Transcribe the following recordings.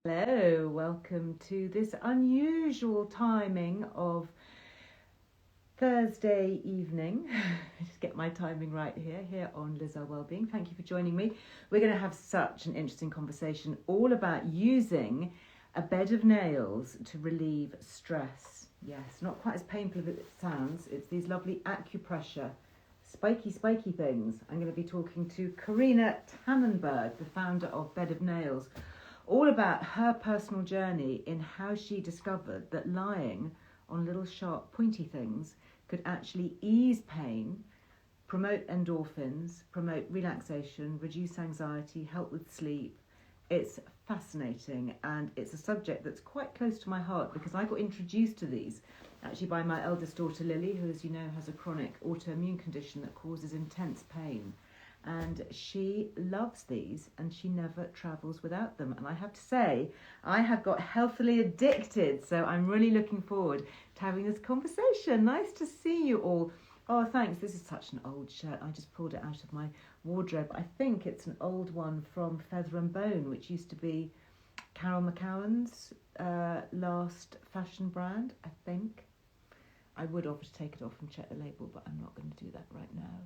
Hello, welcome to this unusual timing of Thursday evening. Just get my timing right here on Earle Wellbeing. Thank you for joining me. We're going to have such an interesting conversation all about using a bed of nails to relieve stress. Yes, not quite as painful as it sounds. It's these lovely Acupressure spiky things. I'm going to be talking to Karina Tannenberg, the founder of Bed of Nails, all about her personal journey in how she discovered that lying on little sharp pointy things could actually ease pain, promote endorphins, promote relaxation, reduce anxiety, help with sleep. It's fascinating, and it's a subject that's quite close to my heart because I got introduced to these actually by my eldest daughter Lily, who, as you know, has a chronic autoimmune condition that causes intense pain. And she loves these and she never travels without them. And I have to say, I have got healthily addicted. So I'm really looking forward to having this conversation. Nice to see you all. Oh, thanks. This is such an old shirt. I just pulled it out of my wardrobe. I think it's an old one from Feather and Bone, which used to be Carol McCowan's last fashion brand, I think. I would offer to take it off and check the label, but I'm not going to do that right now.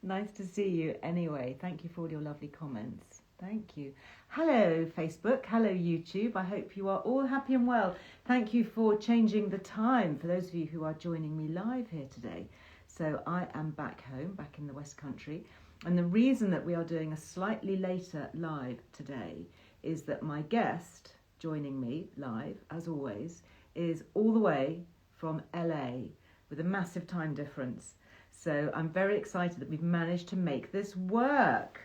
Nice to see you anyway. Thank you for all your lovely comments. Thank you. Hello, Facebook. Hello, YouTube. I hope you are all happy and well. Thank you for changing the time for those of you who are joining me live here today. So I am back home, back in the West Country. And the reason that we are doing a slightly later live today is that my guest joining me live, as always, is all the way from LA with a massive time difference. So I'm very excited that we've managed to make this work.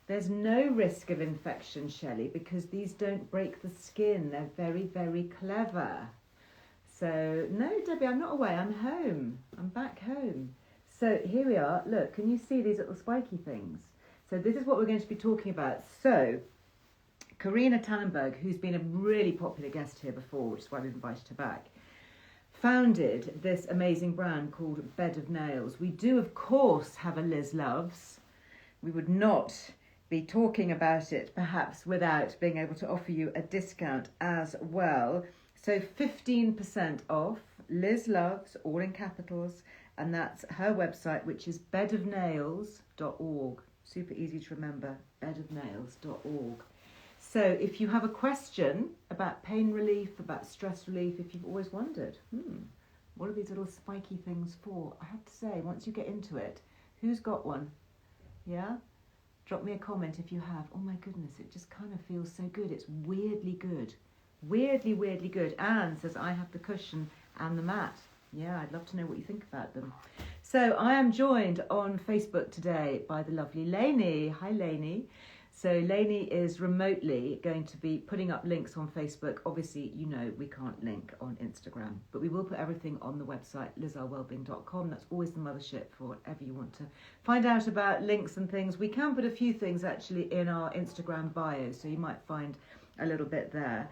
There's no risk of infection, Shelley, because these don't break the skin. They're very, very clever. So, no, Debbie, I'm not away. I'm home. I'm back home. So here we are. Look, can you see these little spiky things? So this is what we're going to be talking about. So Karina Tannenberg, who's been a really popular guest here before, which is why we've invited her back, founded this amazing brand called Bed of Nails. We do, of course, have a Liz Loves. We would not be talking about it, perhaps, without being able to offer you a discount as well. So 15% off, Liz Loves, all in capitals, and that's her website, which is bedofnails.org. Super easy to remember, bedofnails.org. So if you have a question about pain relief, about stress relief, if you've always wondered, what are these little spiky things for? I have to say, once you get into it, who's got one? Yeah? Drop me a comment if you have. Oh my goodness, it just kind of feels so good. It's weirdly good. Weirdly good. Anne says, I have the cushion and the mat. Yeah, I'd love to know what you think about them. So I am joined on Facebook today by the lovely Lainey. Hi, Lainey. So Lainey is remotely going to be putting up links on Facebook. Obviously, you know we can't link on Instagram, but we will put everything on the website, lizarwellbeing.com. That's always the mothership for whatever you want to find out about links and things. We can put a few things actually in our Instagram bio, so you might find a little bit there.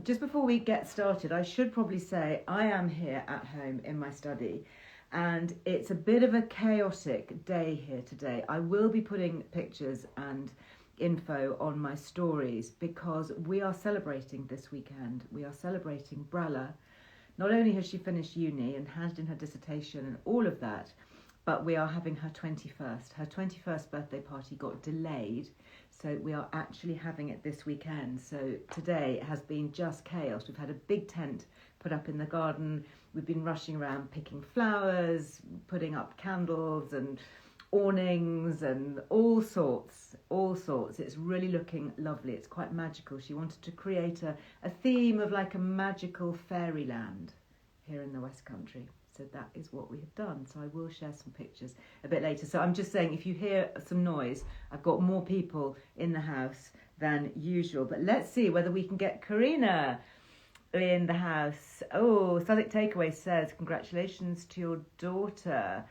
Just before we get started, I should probably say I am here at home in my study. And it's a bit of a chaotic day here today. I will be putting pictures and info on my stories because we are celebrating this weekend. We are celebrating Brella. Not only has she finished uni and handed in her dissertation and all of that, but we are having her 21st. Her 21st birthday party got delayed, so we are actually having it this weekend. So today has been just chaos. We've had a big tent put up in the garden. We've been rushing around picking flowers, putting up candles and awnings and all sorts. It's really looking lovely. It's quite magical. She wanted to create a theme of like a magical fairyland here in the West Country. So that is what we have done. So I will share some pictures a bit later. So I'm just saying, if you hear some noise, I've got more people in the house than usual. But let's see whether we can get Karina in the house. Oh, Southwark Takeaway says, congratulations to your daughter.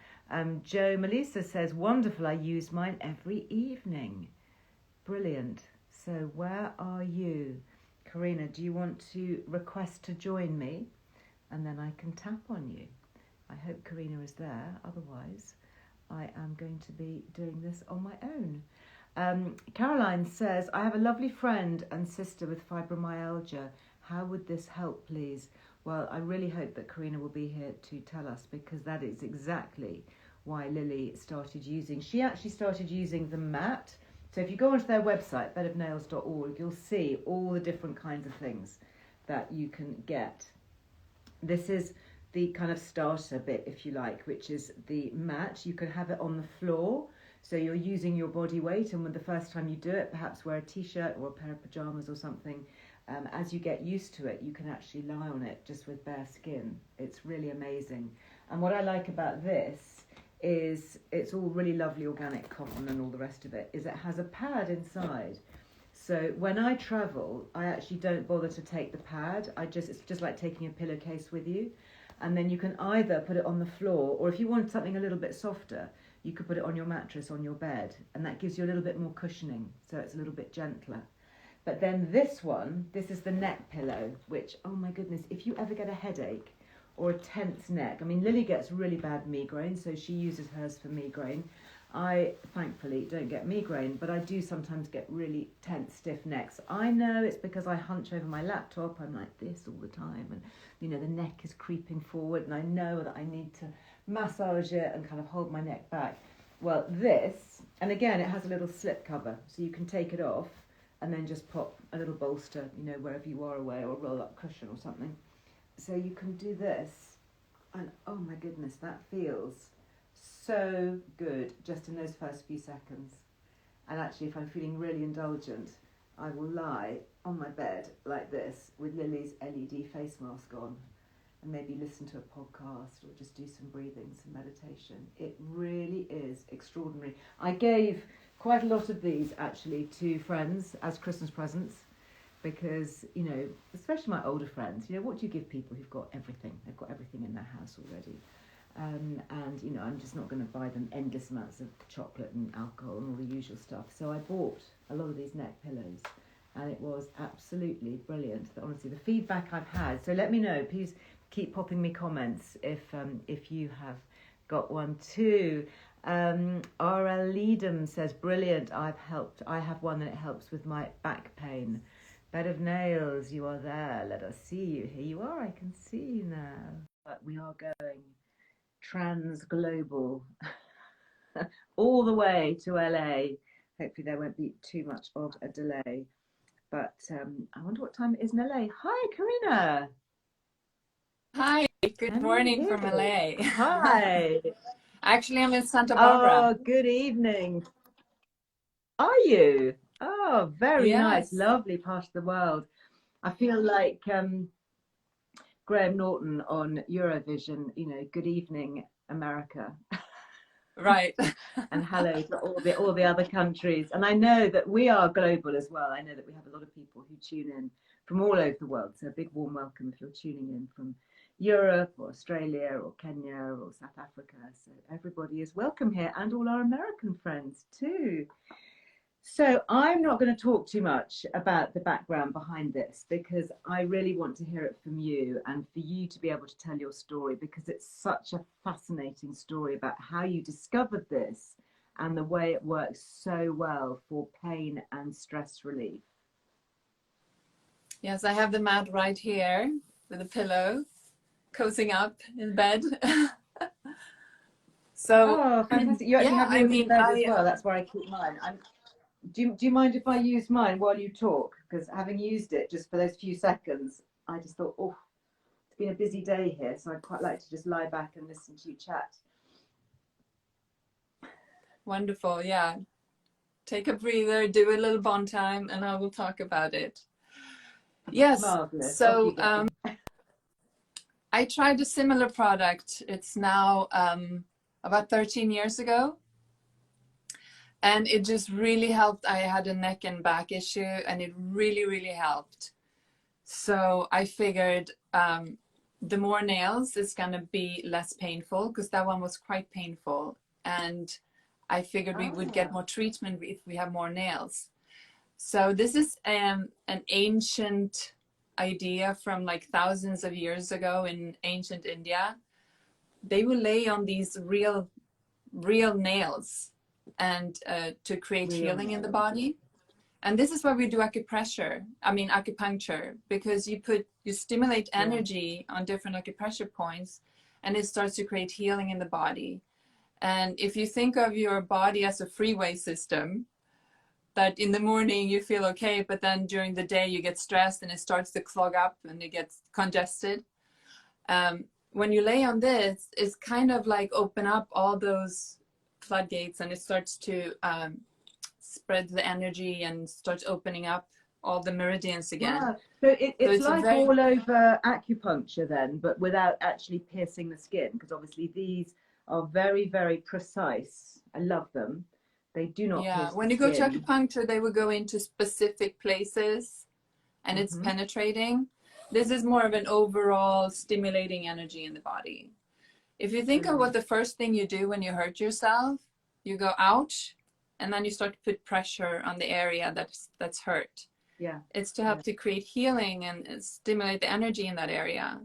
Joe Melissa says, wonderful, I use mine every evening. Brilliant. So where are you? Karina, do you want to request to join me? And then I can tap on you. I hope Karina is there. Otherwise, I am going to be doing this on my own. Caroline says, I have a lovely friend and sister with fibromyalgia. How would this help, please? Well, I really hope that Karina will be here to tell us, because that is exactly why Lily started using. She actually started using the mat. So if you go onto their website, bedofnails.org, you'll see all the different kinds of things that you can get. This is the kind of starter bit, if you like, which is the mat. You can have it on the floor, so you're using your body weight, and when the first time you do it, perhaps wear a t-shirt or a pair of pajamas or something. As you get used to it, you can actually lie on it just with bare skin. It's really amazing. And what I like about this is it's all really lovely organic cotton and all the rest of it, is it has a pad inside. So when I travel, I actually don't bother to take the pad. It's just like taking a pillowcase with you. And then you can either put it on the floor, or if you want something a little bit softer, you could put it on your mattress on your bed, and that gives you a little bit more cushioning, so it's a little bit gentler. But then this is the neck pillow, which, oh my goodness, if you ever get a headache or a tense neck, I mean, Lily gets really bad migraine, so she uses hers for migraine. I, thankfully, don't get migraine, but I do sometimes get really tense, stiff necks. I know it's because I hunch over my laptop. I'm like this all the time, and, you know, the neck is creeping forward, and I know that I need to massage it and kind of hold my neck back. Well, this, and again, it has a little slip cover, so you can take it off and then just pop a little bolster, you know, wherever you are away, or a roll-up cushion or something. So you can do this, and oh my goodness, that feels so good just in those first few seconds. And actually, if I'm feeling really indulgent, I will lie on my bed like this with Lily's LED face mask on, and maybe listen to a podcast or just do some breathing, some meditation. It really is extraordinary. I gave quite a lot of these actually to friends as Christmas presents, because, you know, especially my older friends, you know, what do you give people who've got everything? They've got everything in their house already. And, you know, I'm just not going to buy them endless amounts of chocolate and alcohol and all the usual stuff. So I bought a lot of these neck pillows, and it was absolutely brilliant. Honestly, the feedback I've had. So let me know. Please keep popping me comments if you have got one too. R.L. Leadham says, brilliant. I have one and it helps with my back pain. Bed of Nails, you are there. Let us see you. Here you are. I can see you now. But we are going trans-global all the way to LA. Hopefully there won't be too much of a delay. But I wonder what time it is in LA. Hi, Karina. Hi, good morning from LA. Hi. Actually, I'm in Santa Barbara. Oh, good evening. Are you? Oh, very nice. Lovely part of the world. I feel like Graham Norton on Eurovision, you know, good evening, America. Right. And hello to all the other countries. And I know that we are global as well. I know that we have a lot of people who tune in from all over the world. So a big warm welcome if you're tuning in from Europe or Australia or Kenya or South Africa. So everybody is welcome here, and all our American friends too. So I'm not going to talk too much about the background behind this, because I really want to hear it from you, and for you to be able to tell your story, because it's such a fascinating story about how you discovered this and the way it works so well for pain and stress relief. Yes, I have the mat right here with a pillow, cozying up in bed. So, fantastic. You actually have yours in bed as well. That's where I keep mine. Do you mind if I use mine while you talk? Because having used it just for those few seconds, I just thought, oh, it's been a busy day here, so I'd quite like to just lie back and listen to you chat. Wonderful, yeah. Take a breather, do a little bond time, and I will talk about it. Yes. Marvelous. So I tried a similar product. It's now about 13 years ago. And it just really helped. I had a neck and back issue, and it really, really helped. So I figured the more nails is going to be less painful, because that one was quite painful. And I figured we would get more treatment if we have more nails. So this is an ancient idea from like thousands of years ago in ancient India. They would lay on these real nails and to create Real. healing in the body. And this is why we do acupuncture, because you stimulate energy on different acupressure points, and it starts to create healing in the body. And if you think of your body as a freeway system, that in the morning you feel okay, but then during the day you get stressed and it starts to clog up and it gets congested. When you lay on this, it's kind of like open up all those floodgates, and it starts to spread the energy and starts opening up all the meridians again. Ah, so it's like all over acupuncture then, but without actually piercing the skin, because obviously these are very, very precise. I love them. They do not pierce when the you go to skin. acupuncture, they will go into specific places, and it's penetrating. This is more of an overall stimulating energy in the body. If you think of what the first thing you do when you hurt yourself, you go ouch, and then you start to put pressure on the area that's hurt. Yeah. It's to help to create healing and stimulate the energy in that area.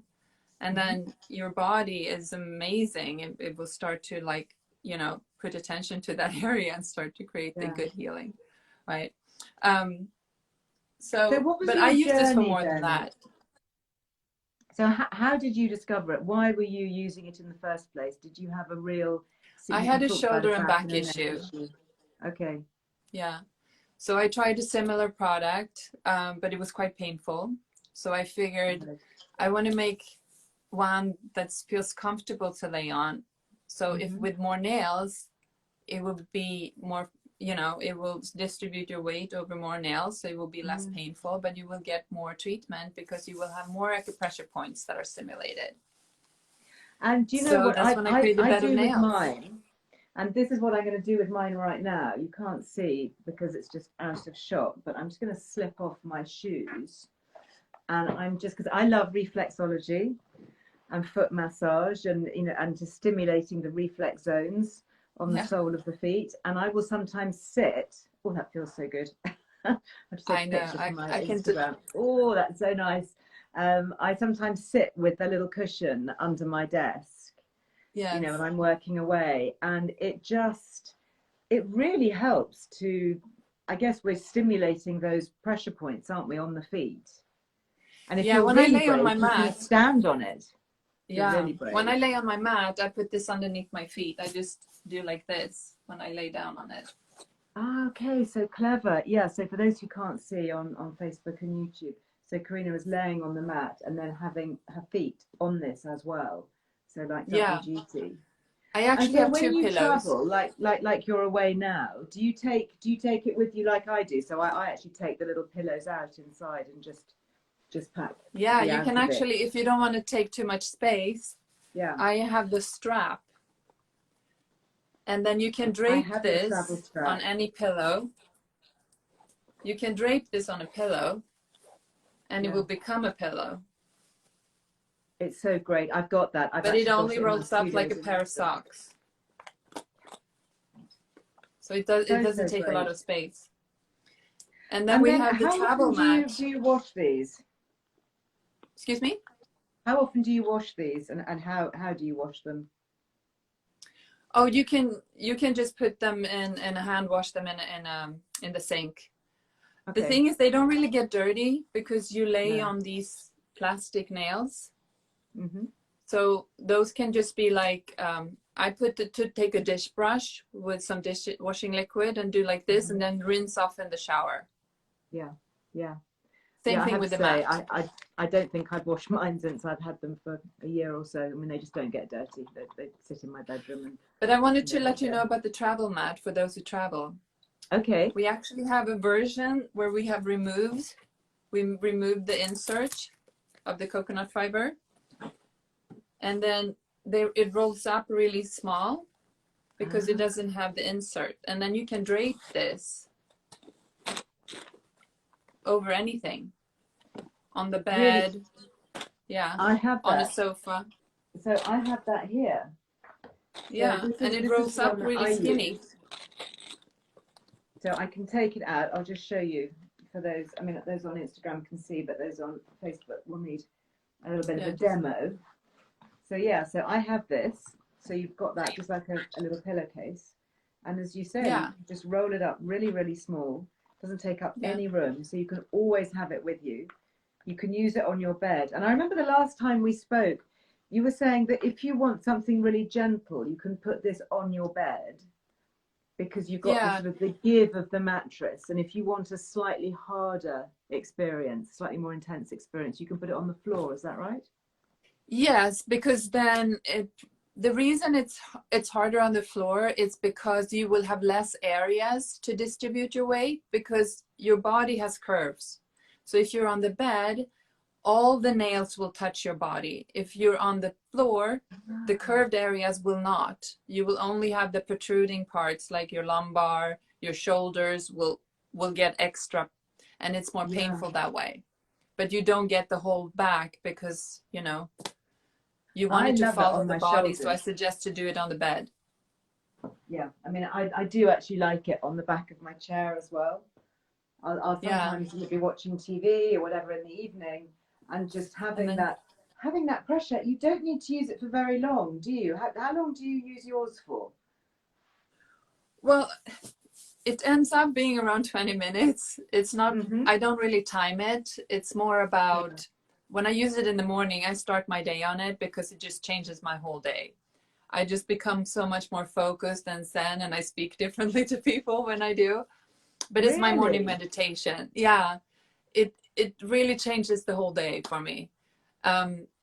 And then your body is amazing. It will start to, like, you know, put attention to that area and start to create the good healing, right? So what was but your I use this for journey more then? than that. So how did you discover it? Why were you using it in the first place? Did you have a real... I had a shoulder and back issue. Okay. Yeah. So I tried a similar product, but it was quite painful. So I figured I want to make one that feels comfortable to lay on. So if with more nails, it will be more, you know, it will distribute your weight over more nails. So it will be less painful, but you will get more treatment because you will have more acupressure points that are stimulated. And do you know what that's when I created I better do nails. with mine? And this is what I'm going to do with mine right now. You can't see because it's just out of shot, but I'm just going to slip off my shoes. And I'm just, because I love reflexology and foot massage and, you know, and just stimulating the reflex zones on the sole of the feet. And I will sometimes sit. Oh, that feels so good. I'll just take a picture for my Instagram. Oh, that's so nice. I sometimes sit with a little cushion under my desk. You know, and I'm working away, and it really helps to, I guess we're stimulating those pressure points, aren't we, on the feet? And if you're when really I lay on my mat, you can stand on it. Really when I lay on my mat, I put this underneath my feet. I just do like this when I lay down on it. Ah, okay, so clever. Yeah, so for those who can't see on Facebook and YouTube, so Karina is laying on the mat and then having her feet on this as well. So like double duty. I actually have two pillows. Travel, like you're away now, do you take it with you like I do? So I actually take the little pillows out inside and just pack. Yeah, you can actually, if you don't want to take too much space. Yeah. I have the strap. And then you can drape this on any pillow. You can drape this on a pillow and it will become a pillow. It's so great. I've got that. But it only rolls up like a pair of socks. So it doesn't take a lot of space. And then we have the travel mat. Do you wash these? Excuse me? How often do you wash these, and how do you wash them? Oh, you can just put them in a hand wash them in the sink. Okay. The thing is, they don't really get dirty because you lay on these plastic nails. So those can just be like, I take a dish brush with some dish washing liquid and do like this and then rinse off in the shower. Yeah. Same thing with the mat. I don't think I've washed mine since I've had them for a year or so. I mean, they just don't get dirty. They sit in my bedroom. But I wanted to let you know about the travel mat for those who travel. Okay. We actually have a version where we removed the insert of the coconut fiber. And then it rolls up really small because it doesn't have the insert. And then you can drape this over anything. On the bed. Really? Yeah. I have that. On a sofa. So I have that here. Yeah, so and it rolls up really skinny. So I can take it out. I'll just show you for those. I mean, those on Instagram can see, but those on Facebook will need a little bit of a demo. So yeah, so I have this. So you've got that just like a little pillowcase. And as you say, Yeah. you can just roll it up really, really small. Doesn't take up Yeah. any room, so you can always have it with you. You can use it on your bed. And I remember the last time we spoke, you were saying that if you want something really gentle, you can put this on your bed because you've got the Yeah. sort of the give of the mattress. And if you want a slightly harder experience, slightly more intense experience, you can put it on the floor. Is that right? Yes, because then the reason it's harder on the floor is because you will have less areas to distribute your weight because your body has curves. So if you're on the bed, all the nails will touch your body. If you're on the floor, the curved areas will not. You will only have the protruding parts like your lumbar, your shoulders will get extra, and it's more painful that way. But you don't get the whole back because, you know, you want I it to love it follow on the my body. shoulders. So I suggest to do it on the bed. Yeah, I mean, I do actually like it on the back of my chair as well. I'll sometimes be watching TV or whatever in the evening, and just having that pressure. You don't need to use it for very long, do you? How long do you use yours for? Well, it ends up being around 20 minutes. It's not, I don't really time it. It's more about when I use it in the morning, I start my day on it because it just changes my whole day. I just become so much more focused and zen, and I speak differently to people when I do. But it's my morning meditation. Yeah, it really changes the whole day for me.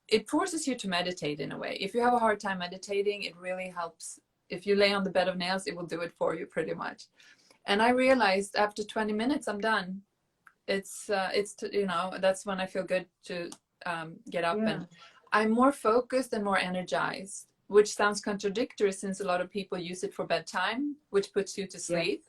It forces you to meditate in a way. If you have a hard time meditating, it really helps. If you lay on the bed of nails, it will do it for you pretty much. And I realized after 20 minutes, I'm done. It's you know, that's when I feel good to get up, and I'm more focused and more energized, which sounds contradictory since a lot of people use it for bedtime, which puts you to sleep.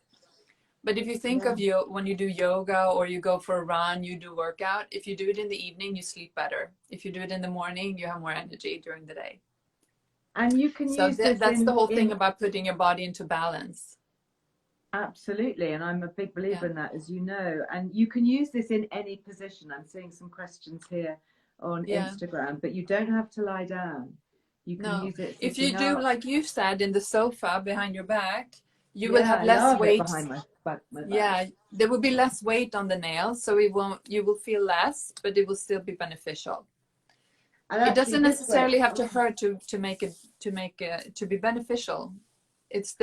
But if you think of you when you do yoga or you go for a run, you do workout, if you do it in the evening, you sleep better. If you do it in the morning, you have more energy during the day. And you can use this. That's the whole thing about putting your body into balance. Absolutely, and I'm a big believer in that, as you know. And you can use this in any position. I'm seeing some questions here on Instagram, but you don't have to lie down. You can use it if you do up. like you said in the sofa behind your back, you will have less weight behind my back. There will be less weight on the nails, so you will feel less, but it will still be beneficial. And it doesn't necessarily have to hurt to make it to be beneficial. It's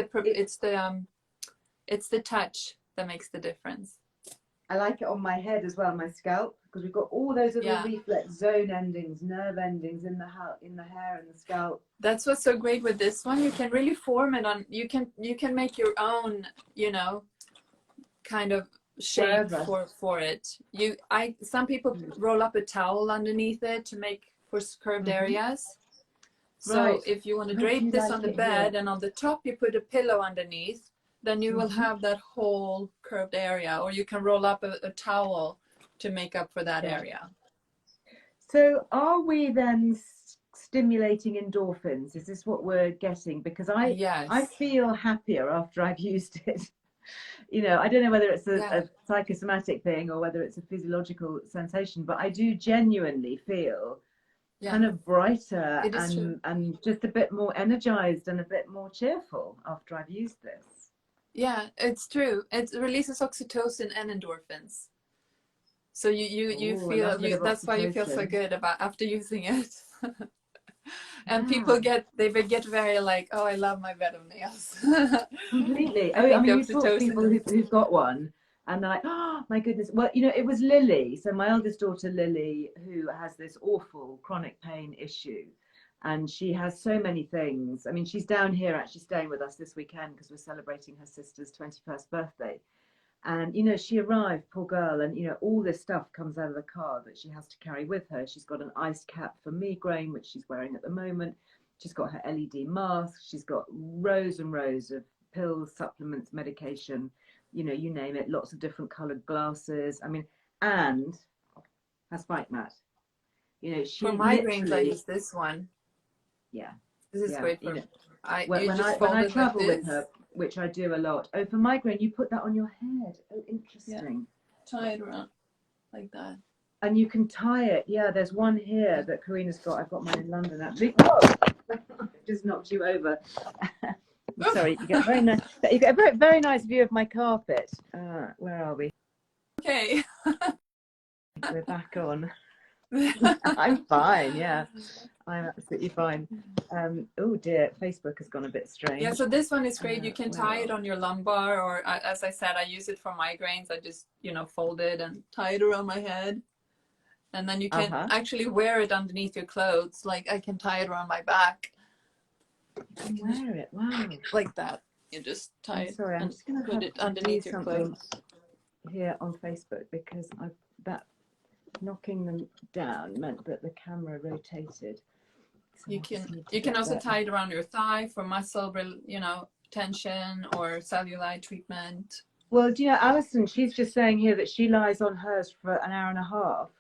the touch that makes the difference. I like it on my head as well, my scalp, because we've got all those little reflex zone endings, nerve endings in the hair, and the scalp. That's what's so great with this one. You can really form it on. You can make your own, you know, kind of shape for it. Some people roll up a towel underneath it to make for curved areas. So if you want to drape this on the bed and on the top you put a pillow underneath, then you will have that whole curved area, or you can roll up a towel to make up for that area. So are we then stimulating endorphins? Is this what we're getting? Because I feel happier after I've used it. You know, I don't know whether it's a psychosomatic thing or whether it's a physiological sensation, but I do genuinely feel kind of brighter and just a bit more energized and a bit more cheerful after I've used this. Yeah, it's true. It releases oxytocin and endorphins. So you feel that's why you feel so good about after using it. And people get very like, oh, I love my bed of nails. Completely. I mean, you talk to people who've got one, and they're like, oh my goodness. Well, you know, it was Lily. So my eldest daughter, Lily, who has this awful chronic pain issue, and she has so many things. I mean, she's down here actually staying with us this weekend because we're celebrating her sister's 21st birthday. And, you know, she arrived, poor girl, and, you know, all this stuff comes out of the car that she has to carry with her. She's got an ice cap for migraine, which she's wearing at the moment. She's got her LED mask. She's got rows and rows of pills, supplements, medication, you know, you name it, lots of different coloured glasses. I mean, and her spike mat. You know, she for migraines, I use this one. Yeah. This is great for when I travel with her, which I do a lot. Oh, for migraine, you put that on your head. Oh, interesting. Yeah. Tie it around like that. And you can tie it. Yeah, there's one here that Karina's got. I've got mine in London actually. Whoa! Just knocked you over. Sorry, you get a very nice. You get a very, very nice view of my carpet. Where are we? Okay. We're back on. I'm fine. Yeah, I'm absolutely fine. Oh dear, Facebook has gone a bit strange. Yeah, so this one is great. You can where tie are it on your lumbar, or as I said, I use it for migraines. I just, fold it and tie it around my head. And then you can actually wear it underneath your clothes. Like I can tie it around my back. You can wear it. Wow. Like that. You just tie it Sorry, I'm and just going to put it underneath your clothes. Here on Facebook because that knocking them down meant that the camera rotated. So you can also tie it around your thigh for muscle, tension or cellulite treatment. Well, do you know, Alison, she's just saying here that she lies on hers for an hour and a half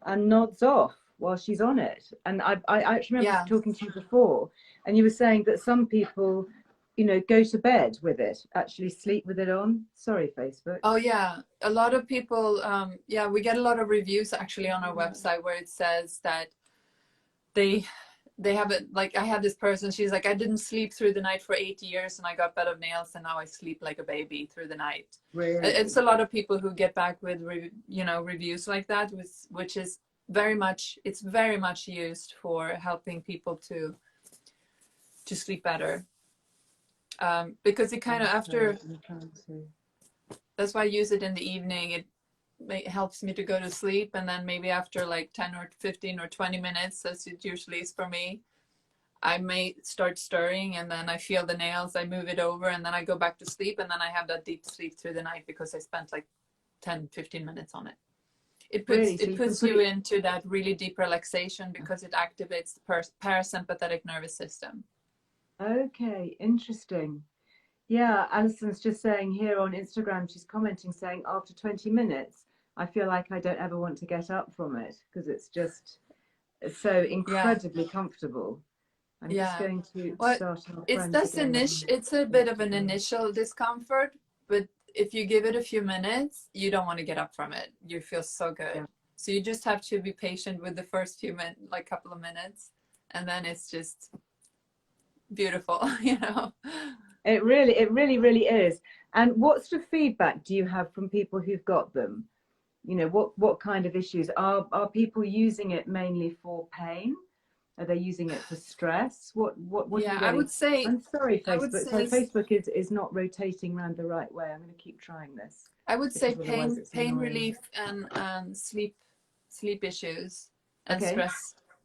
and nods off while she's on it. And I actually remember talking to you before, and you were saying that some people, go to bed with it, actually sleep with it on. Sorry, Facebook. Oh, yeah. A lot of people, we get a lot of reviews actually on our website where it says that they have it. Like I had this person, she's like, I didn't sleep through the night for 8 years and I got bed of nails and now I sleep like a baby through the night. Really? It's a lot of people who get back with reviews like that, which is very much used for helping people to sleep better, because it kind of that's why I use it in the evening. It helps me to go to sleep, and then maybe after like 10 or 15 or 20 minutes, as it usually is for me, I may start stirring, and then I feel the nails, I move it over, and then I go back to sleep, and then I have that deep sleep through the night because I spent like 10-15 minutes on it. It puts you into that really deep relaxation because it activates the parasympathetic nervous system. Okay, interesting. Yeah, Alison's just saying here on Instagram, she's commenting saying after 20 minutes, I feel like I don't ever want to get up from it because it's just so incredibly comfortable. I'm just going to start our it's a bit of an initial discomfort, but if you give it a few minutes, you don't want to get up from it. You feel so good. Yeah. So you just have to be patient with the first few minutes, like couple of minutes, and then it's just beautiful, It really is. And what sort of feedback do you have from people who've got them? What kind of issues are people using it mainly for pain? Are they using it for stress? What I would say, I'm sorry, Facebook. So Facebook is not rotating around the right way. I'm going to keep trying this. I would say pain relief and sleep issues and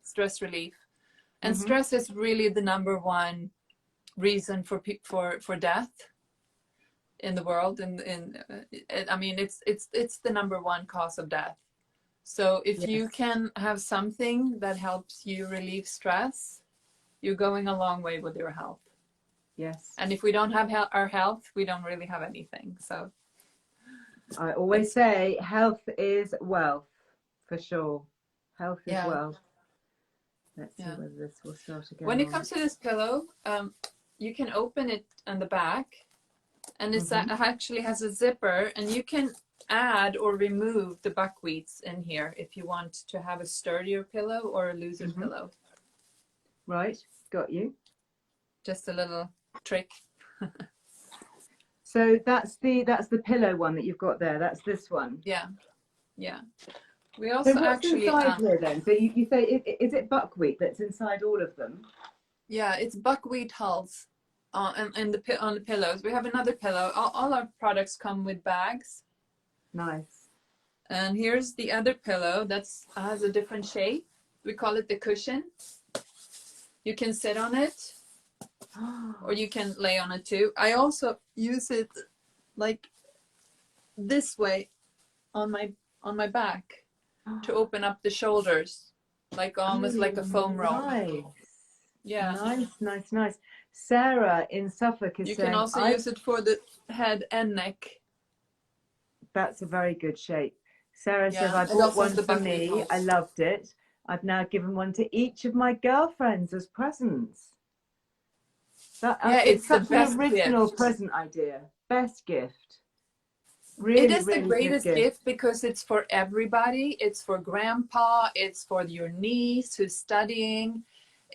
stress relief. And stress is really the number one reason for death in the world. I mean, it's the number one cause of death. So if you can have something that helps you relieve stress, you're going a long way with your health. Yes. And if we don't have our health, we don't really have anything. So I always say health is wealth, for sure. Health is wealth. Let's see whether this will start again. When it comes to this pillow, you can open it on the back, and it actually has a zipper, and you can add or remove the buckwheats in here if you want to have a sturdier pillow or a looser pillow. Right, got you. Just a little trick. So that's the pillow one that you've got there. That's this one. Yeah. We also what's inside here then? So you say is it buckwheat that's inside all of them? Yeah, it's buckwheat hulls on the pillows. We have another pillow. All our products come with bags. Nice. And here's the other pillow that has a different shape. We call it the cushion. You can sit on it, or you can lay on it too. I also use it like this way on my back to open up the shoulders, like almost like a foam roll. Nice. Yeah. Nice. Sarah in Suffolk is saying you can also use it for the head and neck. That's a very good shape. Sarah says, I bought one for me. I loved it. I've now given one to each of my girlfriends as presents. It's such an original present idea. Best gift. Really, it is the greatest gift because it's for everybody. It's for grandpa. It's for your niece who's studying.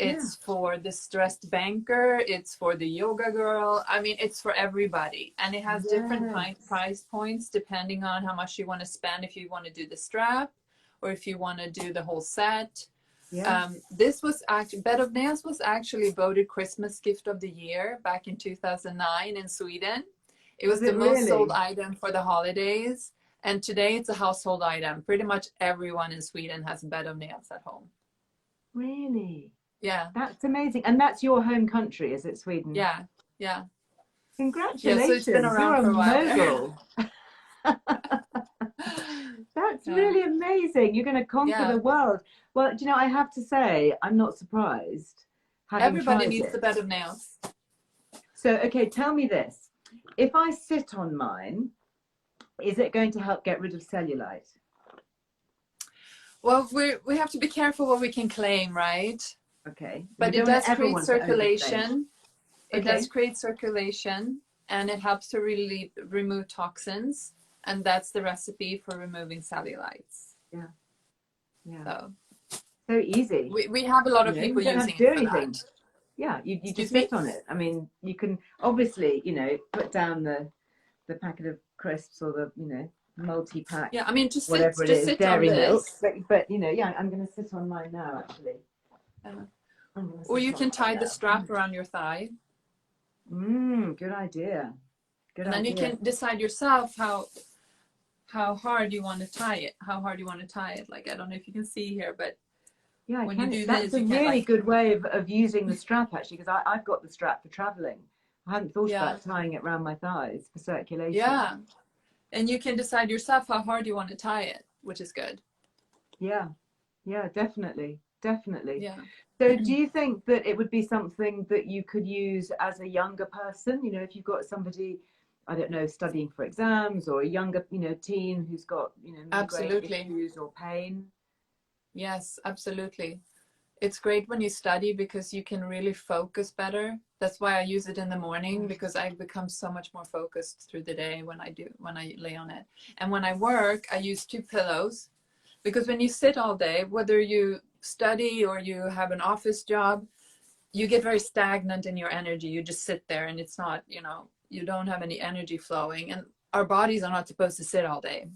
Yeah. it's for the stressed banker, it's for the yoga girl. I mean, it's for everybody. And it has different Yes. price points depending on how much you want to spend, if you want to do the strap or if you want to do the whole set. Yeah. This was actually, Bed of Nails was actually voted Christmas gift of the year back in 2009 in Sweden. It was the it most sold really? item for the holidays. And today it's a household item. Pretty much everyone in Sweden has a bed of nails at home. Really? Yeah. That's amazing. And that's your home country, is it, Sweden? Yeah. Yeah. Yeah. So it's been Congratulations. You're around a for a while there. mogul. That's Yeah. really amazing. You're going to conquer Yeah. the world. Well, do you know, I have to say, I'm not surprised having Everybody tried needs the it. bed of nails. So, okay, tell me this. If I sit on mine, is it going to help get rid of cellulite? Well, we have to be careful what we can claim, right? Okay. We But it don't does ever create want to overclaim. circulation. It Okay. does create circulation, and it helps to really remove toxins. And that's the recipe for removing cellulites. Yeah. Yeah. So easy. we have a lot You of know, people you don't have using to do it for anything. that. Yeah, you just Excuse sit me? on it. I mean, you can obviously, you know, put down the packet of crisps or the, you know, multi-pack, Yeah, I mean, just whatever it is, sit on dairy milk. this. But you know, yeah, I'm going to sit on mine now, actually. Or you can tie the now. strap around your thigh. Good idea. Good And then idea. you can decide yourself how hard you want to tie it. Like, I don't know if you can see here, but Yeah, when you do that's this, a you can really like, good way of using the strap, actually, because I've got the strap for traveling. I hadn't thought yeah, about tying it around my thighs for circulation. yeah. And you can decide yourself how hard you want to tie it, which is good. Yeah, yeah, definitely. Yeah. So do you think that it would be something that you could use as a younger person? You know, if you've got somebody, I don't know, studying for exams, or a younger, you know, teen who's got, you know, migraine Absolutely. issues or pain? Yes, absolutely. It's great when you study because you can really focus better. That's why I use it in the morning, because I become so much more focused through the day when I lay on it. And when I work, I use 2 pillows, because when you sit all day, whether you study or you have an office job, you get very stagnant in your energy. You just sit there and it's not, you know, you don't have any energy flowing, and our bodies are not supposed to sit all day.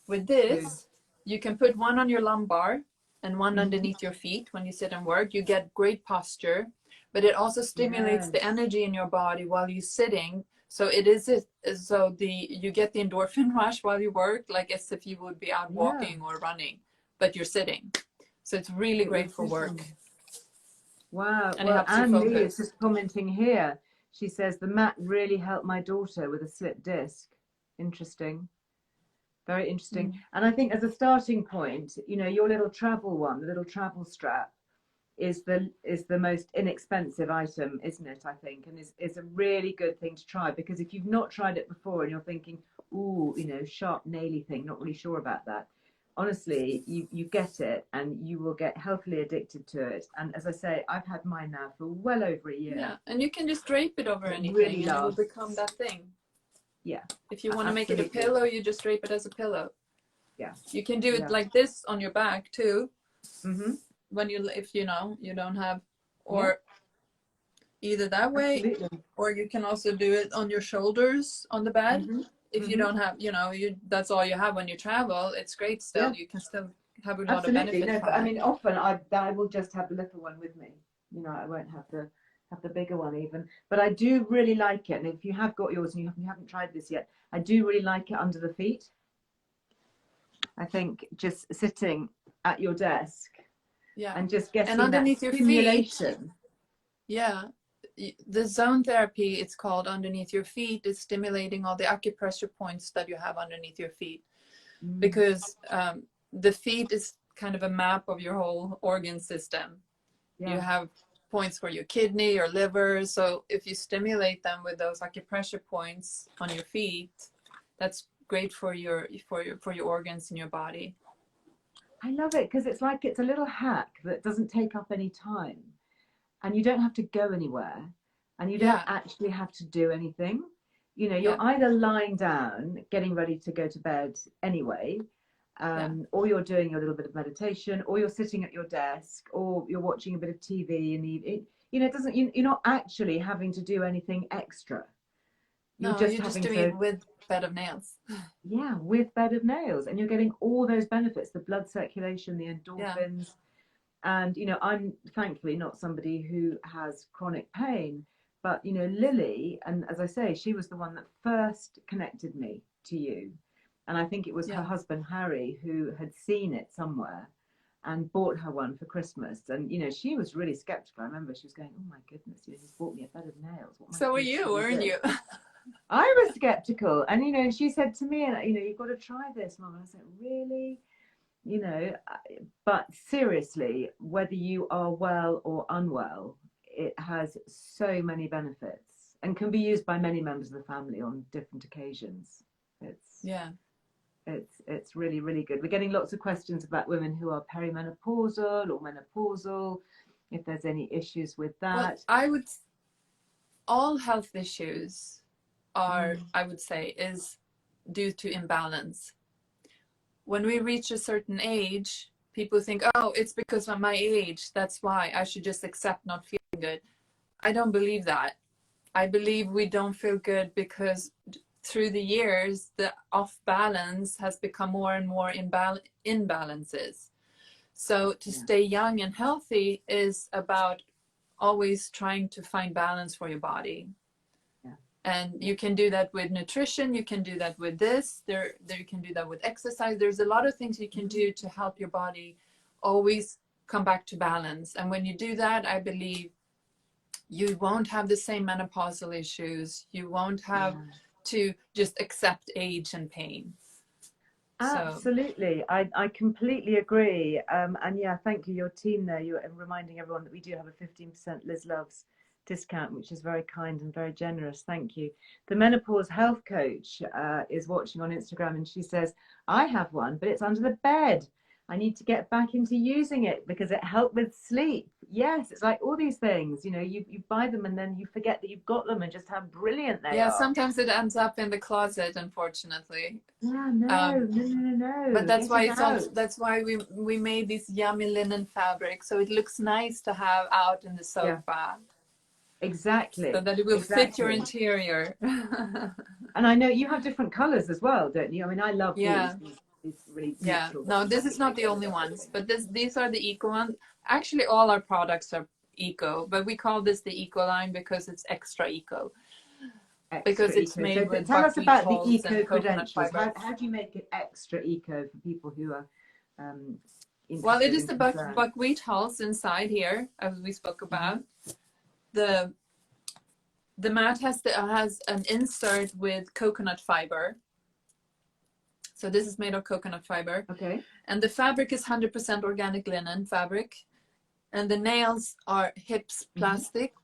With this, you can put one on your lumbar and one underneath your feet when you sit and work. You get great posture, but it also stimulates the energy in your body while you're sitting. So you get the endorphin rush while you work, like as if you would be out walking or running, but you're sitting. So it's really great for work. Wow. And it Well, helps you Anne Lee is focus. just commenting here. She says the mat really helped my daughter with a slip disc. Interesting. Very interesting. And I think as a starting point, you know, your little travel one, the little travel strap, is the most inexpensive item, isn't it? I think, and is a really good thing to try, because if you've not tried it before and you're thinking, ooh, you know, sharp naily thing, not really sure about that. Honestly, you get it and you will get healthily addicted to it. And as I say, I've had mine now for well over a year. Yeah, and you can just drape it over anything, really and it will become that thing. Yeah. If you want to make it a pillow, you just drape it as a pillow. Yeah. You can do it like this on your back too. Mm-hmm. If you know you don't have, or either that way, or you can also do it on your shoulders on the bed. If you don't have, you know, that's all you have when you travel, it's great still. You can still have a lot of benefit from but I it. mean, often I will just have the little one with me. You know, I won't have the bigger one even. But I do really like it. And if you have got yours and you haven't tried this yet, I do really like it under the feet. I think just sitting at your desk and just getting and underneath that your stimulation. Feet, the zone therapy, it's called, underneath your feet, is stimulating all the acupressure points that you have underneath your feet. Because the feet is kind of a map of your whole organ system. You have points for your kidney or liver. So if you stimulate them with those acupressure points on your feet, that's great for your organs in your body. I love it because it's like it's a little hack that doesn't take up any time, and you don't have to go anywhere, and you don't actually have to do anything. You know, you're either lying down getting ready to go to bed anyway, or you're doing a little bit of meditation, or you're sitting at your desk, or you're watching a bit of TV, and it doesn't, you're not actually having to do anything extra. You're No, just you're just having doing to, it with bed of nails. yeah, with bed of nails, and you're getting all those benefits, the blood circulation, the endorphins. And I'm thankfully not somebody who has chronic pain, but Lily, and as I say, she was the one that first connected me to you. And I think it was her husband Harry who had seen it somewhere and bought her one for Christmas. And she was really skeptical. I remember she was going, "Oh my goodness, he's bought me a bed of nails. What am I So were supposed to you, do with weren't this?" you? I was skeptical, and she said to me, "You've got to try this, Mum." And I said, "Really?" But seriously, whether you are well or unwell, it has so many benefits and can be used by many members of the family on different occasions. It's really, really good. We're getting lots of questions about women who are perimenopausal or menopausal, if there's any issues with that. Well, all health issues are, I would say, is due to imbalance. When we reach a certain age, people think, oh, it's because of my age. That's why I should just accept not feeling good. I don't believe that. I believe we don't feel good because through the years, the off balance has become more and more imbalances. So to stay young and healthy is about always trying to find balance for your body. And you can do that with nutrition. You can do that with this. You can do that with exercise. There's a lot of things you can do to help your body always come back to balance. And when you do that, I believe you won't have the same menopausal issues. You won't have to just accept age and pain. Absolutely. I completely agree. And thank you, your team there. You're reminding everyone that we do have a 15% Liz Loves discount, which is very kind and very generous. Thank you. The menopause health coach is watching on Instagram, and she says, "I have one, but it's under the bed. I need to get back into using it because it helped with sleep." Yes, it's like all these things, you buy them and then you forget that you've got them and just how brilliant they are. Sometimes it ends up in the closet, unfortunately. No. But that's why that's why we made this yummy linen fabric, so it looks nice to have out in the sofa. Exactly. So that it will fit your interior. And I know you have different colors as well, don't you? I mean, I love these really beautiful. No, this is not the only ones, but these are the eco ones. Actually, all our products are eco, but we call this the Ecoline because it's extra eco. Because it's made with tell us about the eco credentials. How do you make it extra eco for people who are well, it is the buckwheat hulls inside here, as we spoke about. The mat has an insert with coconut fiber. So this is made of coconut fiber. Okay. And the fabric is 100% organic linen fabric. And the nails are HIPS plastic,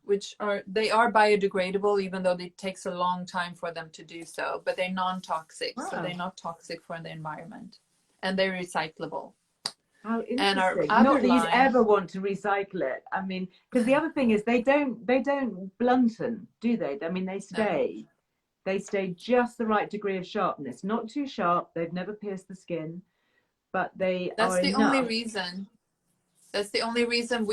they are biodegradable, even though it takes a long time for them to do so. But they're non-toxic, so they're not toxic for the environment. And they're recyclable. How interesting. And our not that you'd ever want to recycle it. I mean, because the other thing is they don't blunten, do they? I mean, they stay. No. They stay just the right degree of sharpness. Not too sharp. They've never pierced the skin, but they are enough. That's the only reason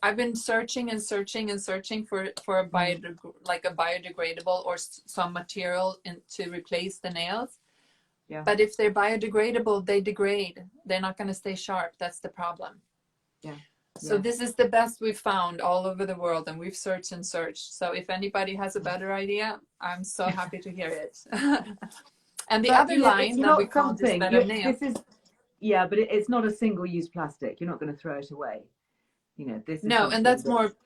I've been searching and searching and searching for a biodegradable or some material to replace the nails. Yeah. But if they're biodegradable, they degrade. They're not going to stay sharp. That's the problem. Yeah. So this is the best we've found all over the world, and we've searched and searched. So if anybody has a better idea, I'm so happy to hear it. And the other line that we call this bed of nails. But it's not a single-use plastic. You're not going to throw it away. This is and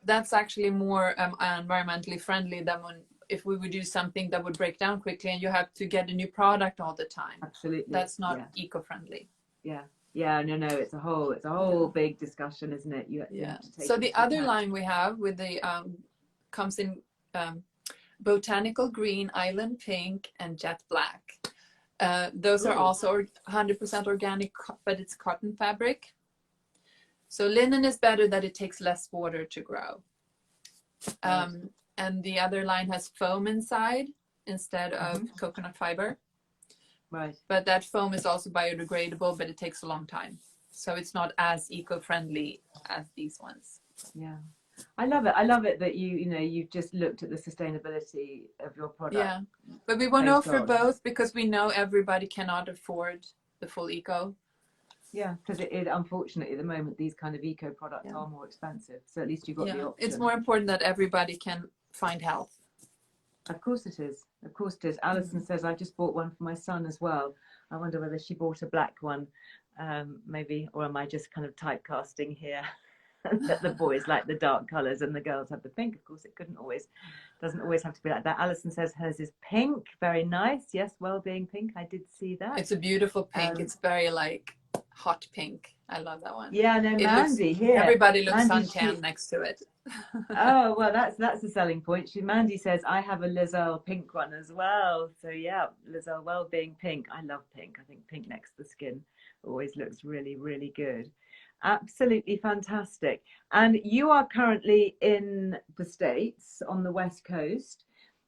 that's actually more environmentally friendly than if we would do something that would break down quickly and you have to get a new product all the time. Absolutely. That's not eco-friendly. No, it's a whole big discussion, isn't it? You have to take so the other line we have with the comes in botanical green, island pink, and jet black. Those are also 100% organic, but it's cotton fabric. So linen is better that it takes less water to grow. And the other line has foam inside instead of coconut fiber. Right. But that foam is also biodegradable, but it takes a long time. So it's not as eco-friendly as these ones. Yeah. I love it. I love it that you've just looked at the sustainability of your product. Yeah. But we want to offer both because we know everybody cannot afford the full eco. Yeah, because it unfortunately at the moment these kind of eco products are more expensive. So at least you've got the option. It's more important that everybody can find health. Of course it is. Of course it is. Alison says, I just bought one for my son as well. I wonder whether she bought a black one, maybe, or am I just kind of typecasting here? That the boys like the dark colours and the girls have the pink. Of course, it doesn't always have to be like that. Alison says hers is pink. Very nice. Yes, Wellbeing pink. I did see that. It's a beautiful pink. It's very like hot pink. I love that one. Yeah, no, Mandy here. Everybody looks suntan next to it. Oh, well, that's a selling point. Mandy says, I have a Liz Earle pink one as well. So yeah, Liz Earle Wellbeing pink. I love pink. I think pink next to the skin always looks really, really good. Absolutely fantastic. And you are currently in the States on the West Coast.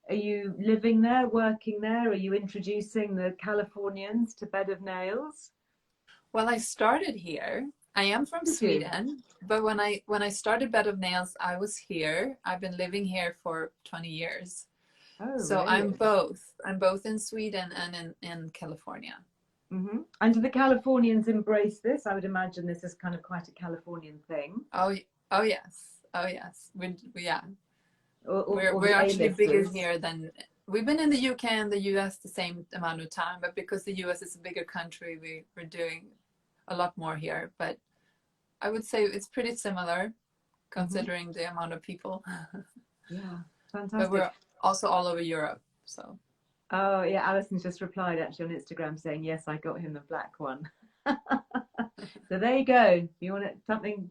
Are you living there, working there? Are you introducing the Californians to bed of nails? Well, I started here. I am from Sweden, but when I started Bed of Nails, I was here. I've been living here for 20 years. Oh, so really? I'm both in Sweden and in California. Mm-hmm. And do the Californians embrace this? I would imagine this is kind of quite a Californian thing. Oh yes. We're actually bigger here than we've been in the UK and the US the same amount of time, but because the US is a bigger country, we're doing a lot more here. But I would say it's pretty similar considering the amount of people. Yeah, fantastic. But we're also all over Europe, so. Oh yeah, Alison's just replied actually on Instagram saying, yes, I got him the black one. So there you go. You want something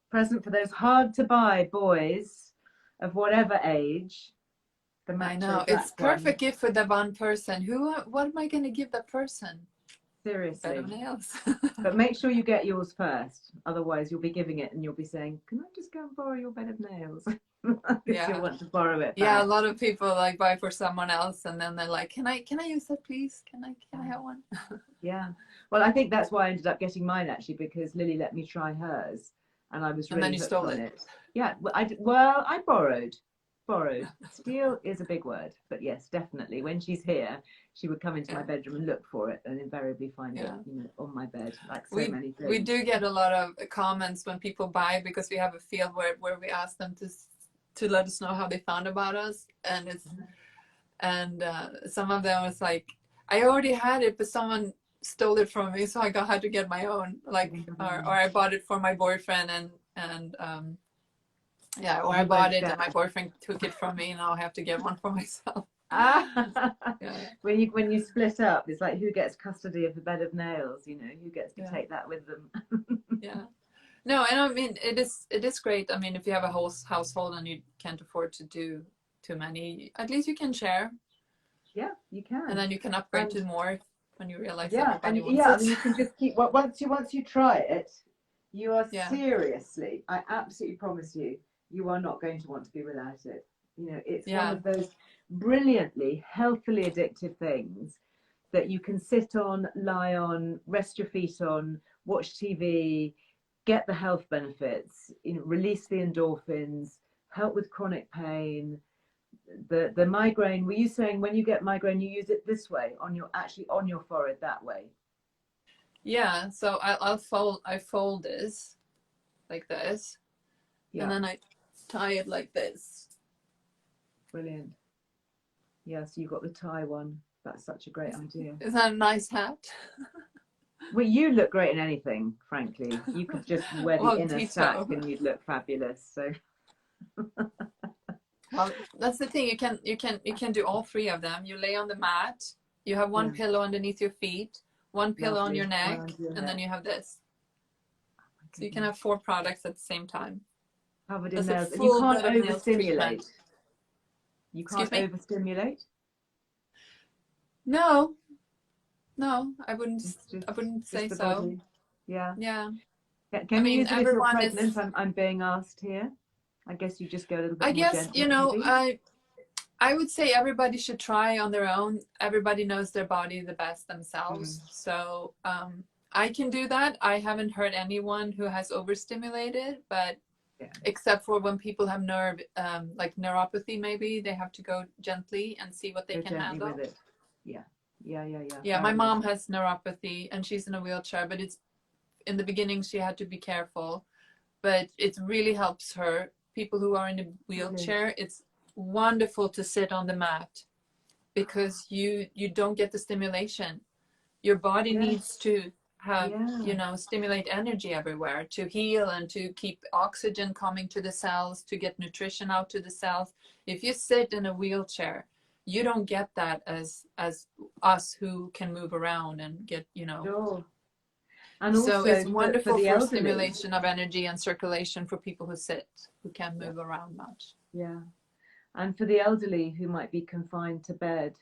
present for those hard to buy boys of whatever age. I know, it's perfect gift for the one person. What am I going to give that person? Seriously. Bed of Nails. But make sure you get yours first. Otherwise you'll be giving it and you'll be saying, can I just go and borrow your bed of nails? You'll want to borrow it back. Yeah, a lot of people like buy for someone else and then they're like, can I use that please? Can I have one? Yeah. Well, I think that's why I ended up getting mine actually, because Lily let me try hers and I was really and then you stole it. Yeah, I borrowed. Steal is a big word, but yes, definitely. When she's here, she would come into my bedroom and look for it, and invariably find it, on my bed, like many things. We do get a lot of comments when people buy, because we have a field where we ask them to let us know how they found about us, and it's some of them was like, I already had it, but someone stole it from me, so I had to get my own, like, or I bought it for my boyfriend and or I bought it and my boyfriend took it from me, and now I have to get one for myself. When you split up, it's like, who gets custody of the bed of nails? Who gets to take that with them? No, and I mean, it is great. I mean, if you have a whole household and you can't afford to do too many, at least you can share. Yeah, you can. And then you can upgrade to more when you realize everybody wants it. You can just keep. Once you try it, you are seriously. I absolutely promise you are not going to want to be without it. It's one of those brilliantly, healthily addictive things that you can sit on, lie on, rest your feet on, watch TV, get the health benefits, release the endorphins, help with chronic pain. The migraine, were you saying when you get migraine you use it this way, on your forehead, that way? Yeah, so I fold this like this, and then I tie it like this. Brilliant. Yeah, so you've got the tie one. That's such a great idea. Is that a nice hat? Well, you look great in anything, frankly. You could just wear the inner sack and you'd look fabulous. So well, that's the thing. You can do all three of them. You lay on the mat, you have one pillow underneath your feet, one pillow on your neck, and then you have this. So you can have 4 products at the same time. Covered in nails. And you can't overstimulate. You can't overstimulate? No, I wouldn't say so. Body. Yeah. Can you use it if you're pregnant? I'm being asked here. I guess you just go a little bit more gentle. I would say everybody should try on their own. Everybody knows their body the best Mm. themselves. So I can do that. I haven't heard anyone who has overstimulated, but Yeah. except for when people have like neuropathy, maybe they have to go gently and see what they Go can gently handle. with it. Yeah. Yeah. Yeah, my mom has neuropathy and she's in a wheelchair, but it's in the beginning she had to be careful, but it really helps her. People who are in a wheelchair, it's wonderful to sit on the mat because you don't get the stimulation. Your body needs to have, stimulate energy everywhere to heal and to keep oxygen coming to the cells, to get nutrition out to the cells. If you sit in a wheelchair, you don't get that as us who can move around and get, Sure. And so also it's for wonderful the for elderly. stimulation of energy and circulation for people who sit, who can't move around much. Yeah. And for the elderly who might be confined to bed,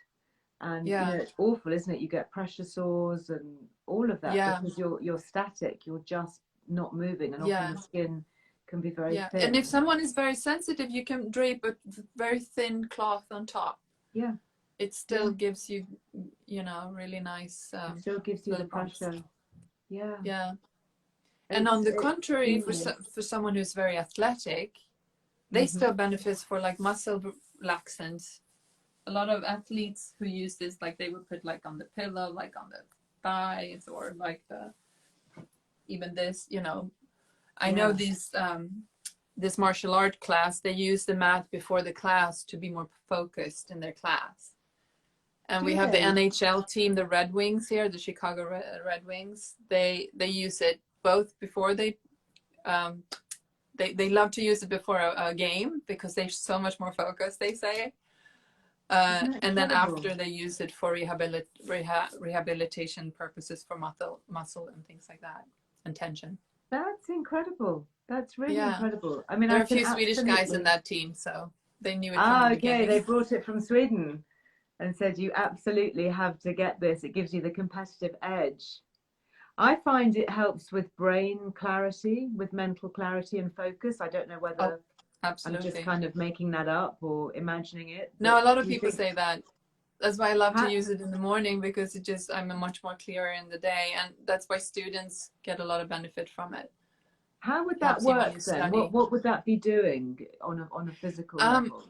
and it's awful, isn't it? You get pressure sores and all of that because you're static, you're just not moving, and often the skin can be very thin. And if someone is very sensitive, you can drape a very thin cloth on top. Yeah. It still gives you, really nice. It still gives you the pressure. Yeah. Yeah. And on the contrary, for someone who's very athletic, they still benefit for like muscle relaxants. A lot of athletes who use this, like they would put like on the pillow, like on the thighs, or like even this, I know these this martial art class, they use the mat before the class to be more focused in their class. And we have the NHL team, the Red Wings here, the Chicago Red Wings. They use it both before they love to use it before a game because they're so much more focused, they say. And then after they use it for rehabilitation purposes for muscle and things like that, and tension. That's incredible. That's really incredible. I mean, there are a few Swedish guys in that team, so they knew it from the beginning. They brought it from Sweden and said you absolutely have to get this. It gives you the competitive edge. I find it helps with brain clarity, with mental clarity and focus. I don't know whether I'm just kind of making that up or imagining it. No, a lot of people say that. That's why I love to use it in the morning, because I'm much more clearer in the day, and that's why students get a lot of benefit from it. How would that work then? What would that be doing on a physical level?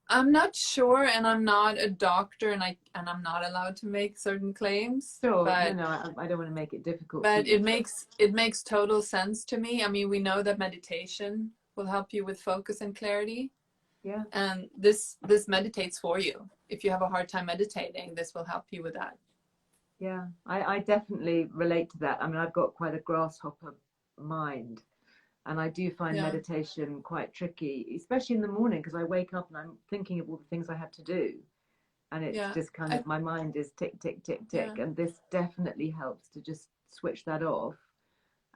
I'm not sure, and I'm not a doctor, and I'm not allowed to make certain claims. Sure, but, I don't want to make it difficult. But it makes total sense to me. I mean, we know that meditation will help you with focus and clarity. Yeah. And this meditates for you. If you have a hard time meditating, this will help you with that. Yeah, I definitely relate to that. I mean, I've got quite a grasshopper mind, and I do find meditation quite tricky, especially in the morning, because I wake up and I'm thinking of all the things I have to do, and it's just kind of my mind is tick, tick, tick, tick, and this definitely helps to just switch that off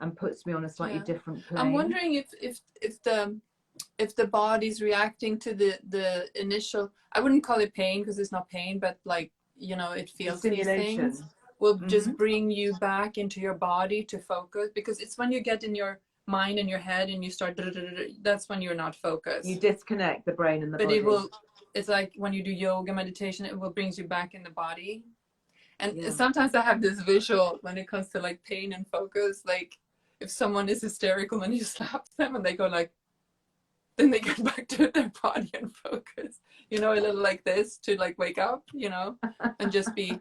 and puts me on a slightly different plane. I'm wondering if the body's reacting to the initial, I wouldn't call it pain because it's not pain, but like, it feels these things will just bring you back into your body to focus, because it's when you get in your mind and your head and you start, that's when you're not focused. You disconnect the brain and the body. But it's like when you do yoga meditation, it will brings you back in the body. And sometimes I have this visual when it comes to like pain and focus, like if someone is hysterical and you slap them and they go like, then they get back to their body and focus, a little like this to like wake up, and just be,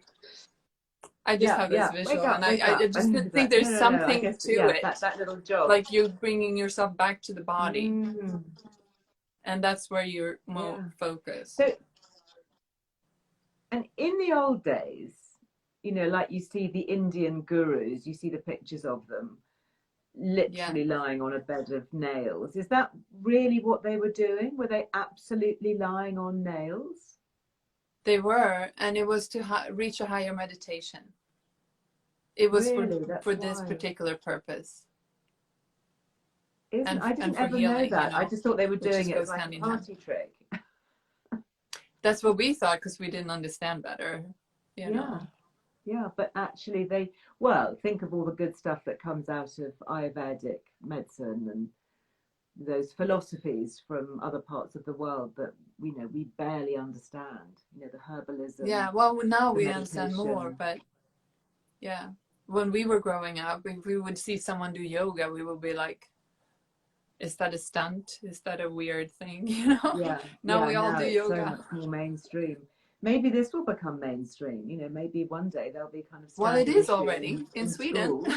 I just have this visual, and I just think there's something to it. That little job. Like you're bringing yourself back to the body. And that's where you're more focused. So, and in the old days, like you see the Indian gurus, you see the pictures of them, literally lying on a bed of nails. Is that really what they were doing? Were they absolutely lying on nails? They were, and it was to reach a higher meditation. It was for this particular purpose. I didn't ever know that. I just thought they were doing it as like a party trick. That's what we thought, because we didn't understand better. Yeah, but actually think of all the good stuff that comes out of Ayurvedic medicine and those philosophies from other parts of the world that we barely understand. The herbalism. Yeah, well, now the we understand more, meditation. but yeah, when we were growing up, if we would see someone do yoga, we would be like, is that a stunt? Is that a weird thing? Yeah, Now we all now do it's so yoga. much more mainstream. Maybe this will become mainstream. Maybe one day there'll be kind of Well, it standard is issue already in in Sweden. schools.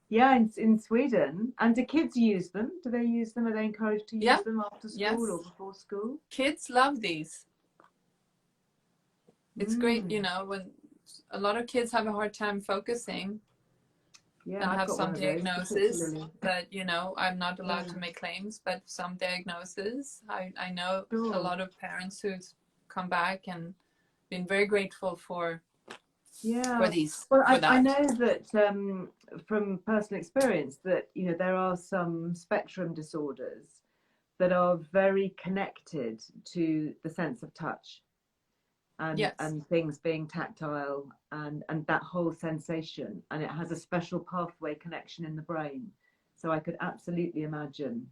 Yeah, in Sweden. And do kids use them? Do they use them? Are they encouraged to Yeah, use them after school yes. or before school? Kids love these. It's great, Mm. when a lot of kids have a hard time focusing Yeah, and I've have got some one of those diagnoses particularly. that, I'm not allowed Yeah. to make claims, but some diagnoses, I know a Sure. lot of parents who've come back and been very grateful for Yeah. these, Well, for I that. know that from personal experience that there are some spectrum disorders that are very connected to the sense of touch Yes. and things being tactile and that whole sensation, and it has a special pathway connection in the brain. So I could absolutely imagine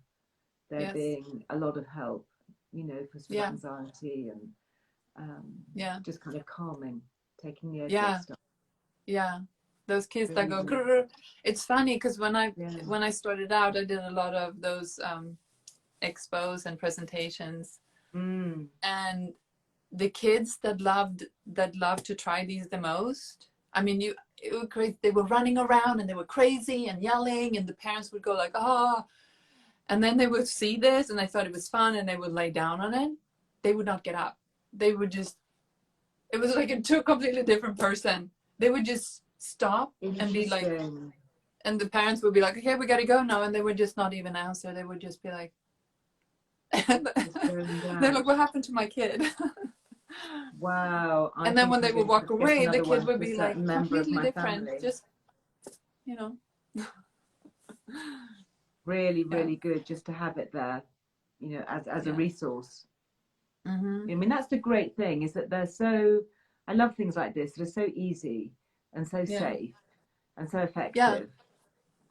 there Yes. being a lot of help, for sort of anxiety and just kind of calming, taking the edge off stuff. Yeah. Those kids that go Really. grrr. It's funny because when I started out, I did a lot of those expos and presentations, and the kids that loved to try these the most, I mean, it was crazy. They were running around and they were crazy and yelling, and the parents would go like, ah, and then they would see this and they thought it was fun and they would lay down on it. They would not get up. They would just, it was like a completely different person. They would just stop and be like, and the parents would be like, okay, we got to go now. And they would just not even answer. They would just be like, they're like, what happened to my kid? Wow. And then when they would walk away, the kid would be like completely different. Family. Just, Really, really good just to have it there, as a resource. I mean, that's the great thing, is that I love things like this that are so easy and so safe and so effective.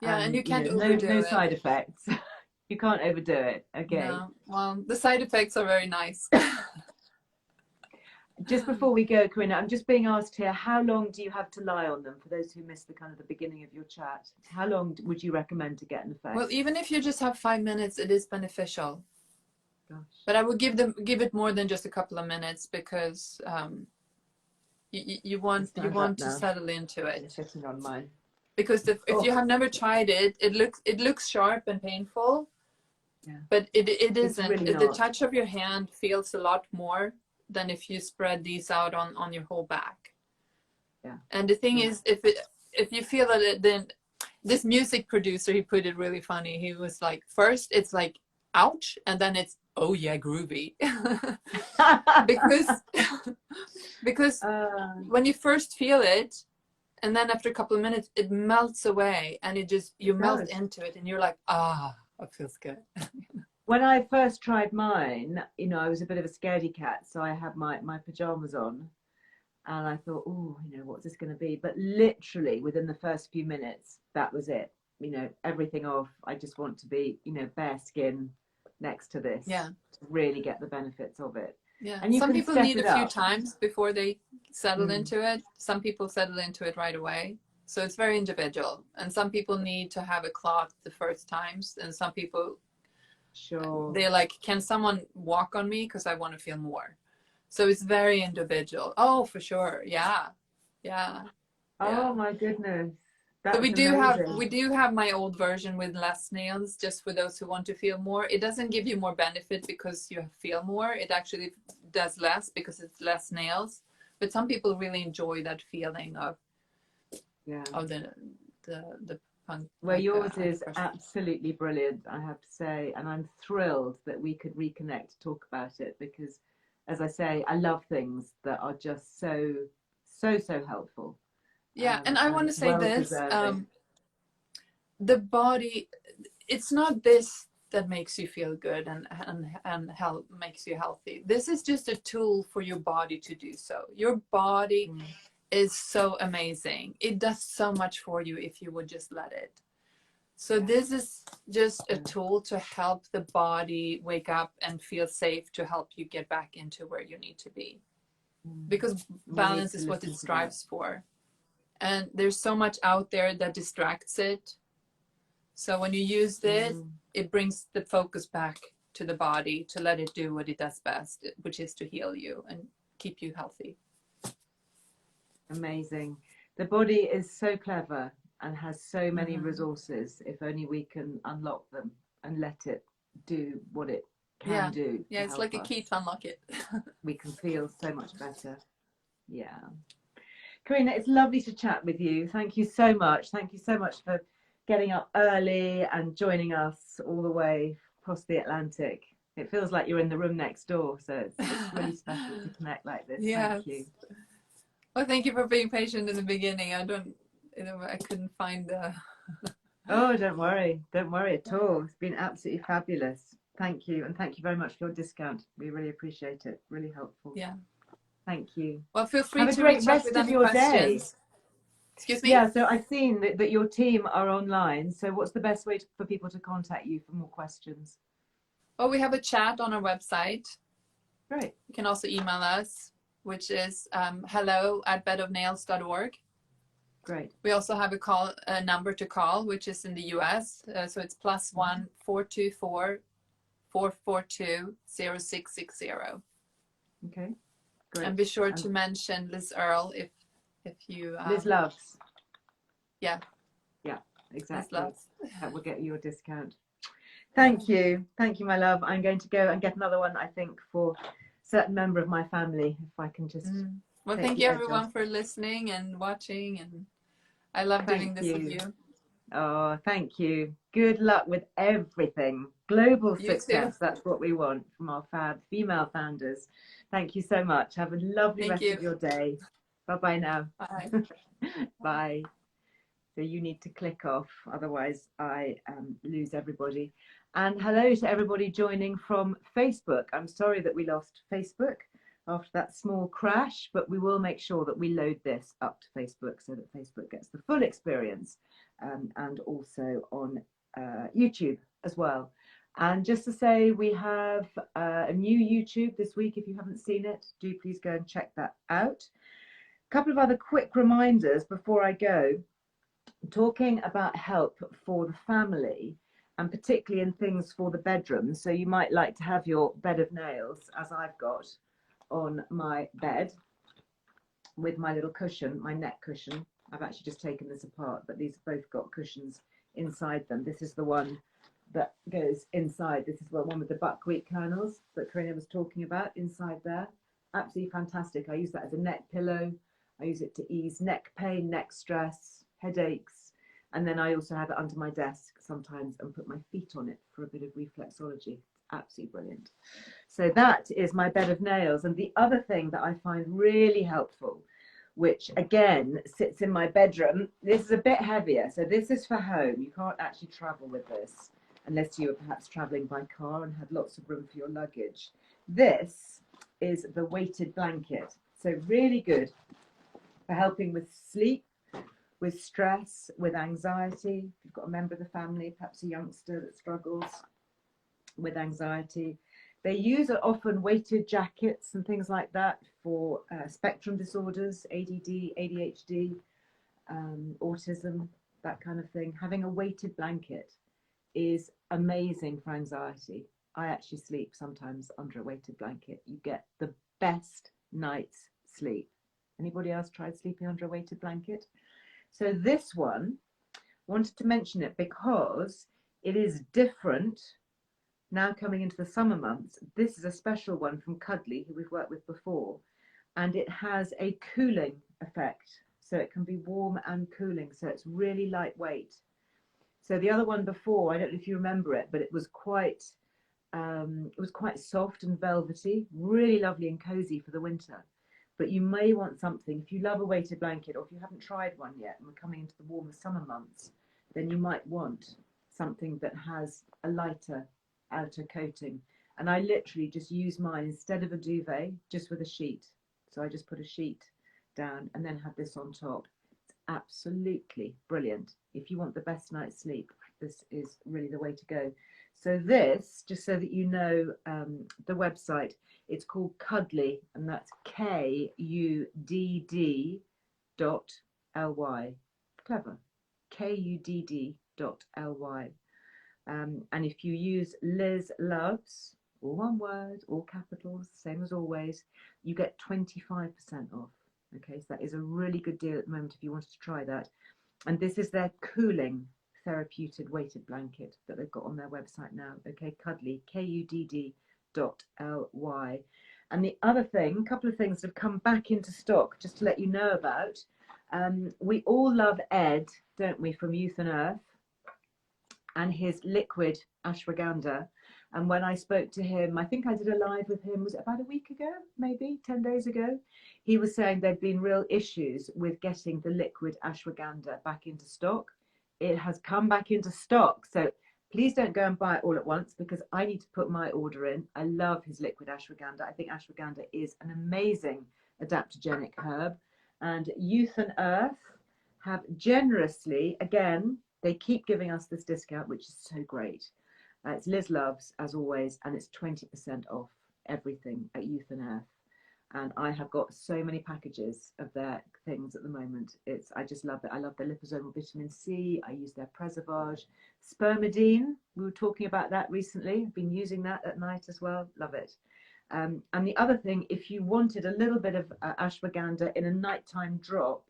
Yeah, and you can't overdo no it. side effects. You can't overdo it. Okay. No, well, the side effects are very nice. Just before we go, Corinna, I'm just being asked here, how long do you have to lie on them? For those who missed the beginning of your chat, how long would you recommend to get an effect? Well, even if you just have 5 minutes, it is beneficial. Gosh. But I would give it more than just a couple of minutes, because you want to settle into it. I'm sitting on mine. Because if you have never tried it, it looks sharp and painful. Yeah. But it isn't. Really the touch of your hand feels a lot more than if you spread these out on your whole back. Yeah. And the thing is, if you feel it, then this music producer, he put it really funny. He was like, first it's like, ouch, and then it's, oh yeah, groovy. because when you first feel it, and then after a couple of minutes, it melts away, and you melt into it, and you're like, ah, it feels good. When I first tried mine, I was a bit of a scaredy cat, so I had my pajamas on, and I thought, oh, what's this going to be? But literally within the first few minutes, that was it. Everything off. I just want to be, bare skin next to this. Yeah. To really get the benefits of it. Yeah. And some people need a few times before they settle into it. Some people settle into it right away. So it's very individual. And some people need to have a cloth the first times, and some people, they're like, can someone walk on me? Because I want to feel more. So it's very individual. Oh, for sure. Yeah. Oh my goodness. So we do have my old version with less nails, just for those who want to feel more. It doesn't give you more benefit because you feel more. It actually does less because it's less nails. But some people really enjoy that feeling of the punk. Well, yours is absolutely brilliant, I have to say, and I'm thrilled that we could reconnect to talk about it, because, as I say, I love things that are just so helpful. Yeah, and I want to say this, the body, it's not this that makes you feel good and makes you healthy. This is just a tool for your body to do so. Your body is so amazing. It does so much for you if you would just let it. So this just a tool to help the body wake up and feel safe, to help you get back into where you need to be. Because balance is what it strives for. And there's so much out there that distracts it. So when you use this, it brings the focus back to the body to let it do what it does best, which is to heal you and keep you healthy. Amazing. The body is so clever and has so many resources, if only we can unlock them and let it do what it can do. Yeah, it's like a key to unlock it. We can feel so much better. Yeah. Karina, it's lovely to chat with you. Thank you so much. Thank you so much for getting up early and joining us all the way across the Atlantic. It feels like you're in the room next door, so it's really special to connect like this. Yes. Thank you. Well, thank you for being patient in the beginning. I couldn't find the... Oh, don't worry at all. It's been absolutely fabulous. Thank you, and thank you very much for your discount. We really appreciate it. Really helpful. Yeah. Thank you. Well, feel free Have to a great reach out rest with of any your questions. day. Excuse me? Yeah, so I've seen that your team are online. So what's the best way for people to contact you for more questions? Oh, we have a chat on our website. Great. You can also email us, which is hello@bedofnails.org. Great. We also have a number to call, which is in the US. So it's +1 424 442 0660. Okay. Great. And be sure to mention Liz Earle if you Liz Loves. Yeah. Yeah, exactly. Liz Loves. That will get you a discount. Thank you, my love. I'm going to go and get another one, I think, for a certain member of my family, if I can just Well, thank you everyone for listening and watching, and I love doing this with you. Oh, thank you. Good luck with everything. Global success. That's what we want from our female founders. Thank you so much. Have a lovely rest of your day. Bye-bye now. Bye. Bye. So you need to click off, otherwise I lose everybody. And hello to everybody joining from Facebook. I'm sorry that we lost Facebook after that small crash, but we will make sure that we load this up to Facebook so that Facebook gets the full experience, and also on YouTube as well. And just to say, we have a new YouTube this week. If you haven't seen it, do please go and check that out. A couple of other quick reminders before I go. Talking about help for the family, and particularly in things for the bedroom. So you might like to have your bed of nails, as I've got on my bed, with my little cushion, my neck cushion. I've actually just taken this apart, but these have both got cushions inside them. This is the one that goes inside. This is the one with the buckwheat kernels that Karina was talking about inside there. Absolutely fantastic. I use that as a neck pillow. I use it to ease neck pain, neck stress, headaches, and then I also have it under my desk sometimes and put my feet on it for a bit of reflexology. Absolutely brilliant. So that is my bed of nails. And the other thing that I find really helpful, which again sits in my bedroom, this is a bit heavier, so this is for home. You can't actually travel with this unless you were perhaps traveling by car and had lots of room for your luggage. This is the weighted blanket, so really good for helping with sleep, with stress, with anxiety. If you've got a member of the family, perhaps a youngster that struggles with anxiety. They use often weighted jackets and things like that for spectrum disorders, ADD, ADHD, autism, that kind of thing. Having a weighted blanket is amazing for anxiety. I actually sleep sometimes under a weighted blanket. You get the best night's sleep. Anybody else tried sleeping under a weighted blanket? So this one, wanted to mention it because it is different now coming into the summer months. This is a special one from Cuddly, who we've worked with before, and it has a cooling effect. So it can be warm and cooling, so it's really lightweight. So the other one before, I don't know if you remember it, but it was quite soft and velvety, really lovely and cozy for the winter. But you may want something, if you love a weighted blanket, or if you haven't tried one yet and we're coming into the warmer summer months, then you might want something that has a lighter outer coating. And I literally just use mine instead of a duvet, just with a sheet. So I just put a sheet down and then have this on top. It's absolutely brilliant if you want the best night's sleep. this is really the way to go. So this, just so that you know, the website, it's called Cuddly, and that's KUDD.LY. Clever. KUDD.LY. And if you use Liz Loves, all one word, all capitals, same as always, you get 25% off. Okay, so that is a really good deal at the moment if you wanted to try that. And this is their cooling therapeutic weighted blanket that they've got on their website now. Okay, Cuddly, KUDD.LY. And the other thing, a couple of things that have come back into stock, just to let you know about. We all love Ed, don't we, from Youth and Earth, and his liquid ashwagandha. And when I spoke to him, I think I did a live with him, was it about a week ago, maybe 10 days ago? He was saying there'd been real issues with getting the liquid ashwagandha back into stock. It has come back into stock. So please don't go and buy it all at once, because I need to put my order in. I love his liquid ashwagandha. I think ashwagandha is an amazing adaptogenic herb. And Youth and Earth have generously, again, they keep giving us this discount, which is so great. It's Liz Loves, as always, and it's 20% off everything at Youth and Earth. And I have got so many packages of their things at the moment. I just love it. I love their liposomal vitamin C. I use their Preservage. Spermidine, we were talking about that recently. I've been using that at night as well. Love it. And the other thing, if you wanted a little bit of ashwagandha in a nighttime drop,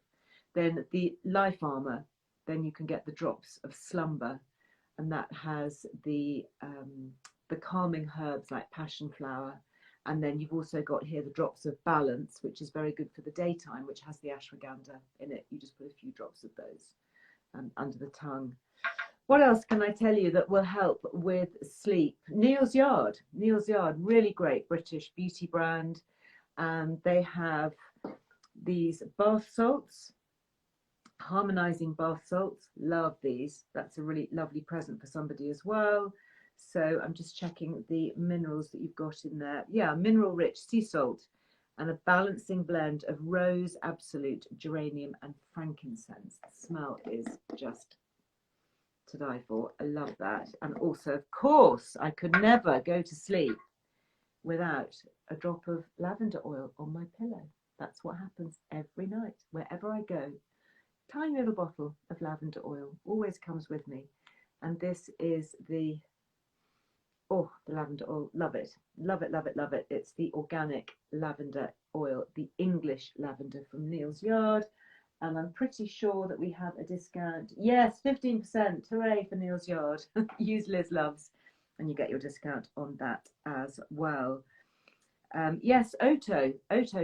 then the Life Armor, then you can get the drops of slumber, and that has the calming herbs like passion flower. And then you've also got here the drops of balance, which is very good for the daytime, which has the ashwagandha in it. You just put a few drops of those under the tongue. What else can I tell you that will help with sleep? Neal's Yard, really great British beauty brand. They have these bath salts, harmonizing bath salts. Love these. That's a really lovely present for somebody as well. So I'm just checking the minerals that you've got in there. Yeah, mineral rich sea salt and a balancing blend of rose, absolute, geranium and frankincense. The smell is just to die for. I love that. And also, of course, I could never go to sleep without a drop of lavender oil on my pillow. That's what happens every night, wherever I go. Tiny little bottle of lavender oil always comes with me. And this is the lavender oil. Love it. Love it, love it, love it. It's the organic lavender oil, the English lavender from Neal's Yard. And I'm pretty sure that we have a discount. Yes, 15%. Hooray for Neal's Yard. Use Liz Loves and you get your discount on that as well. Yes, Oto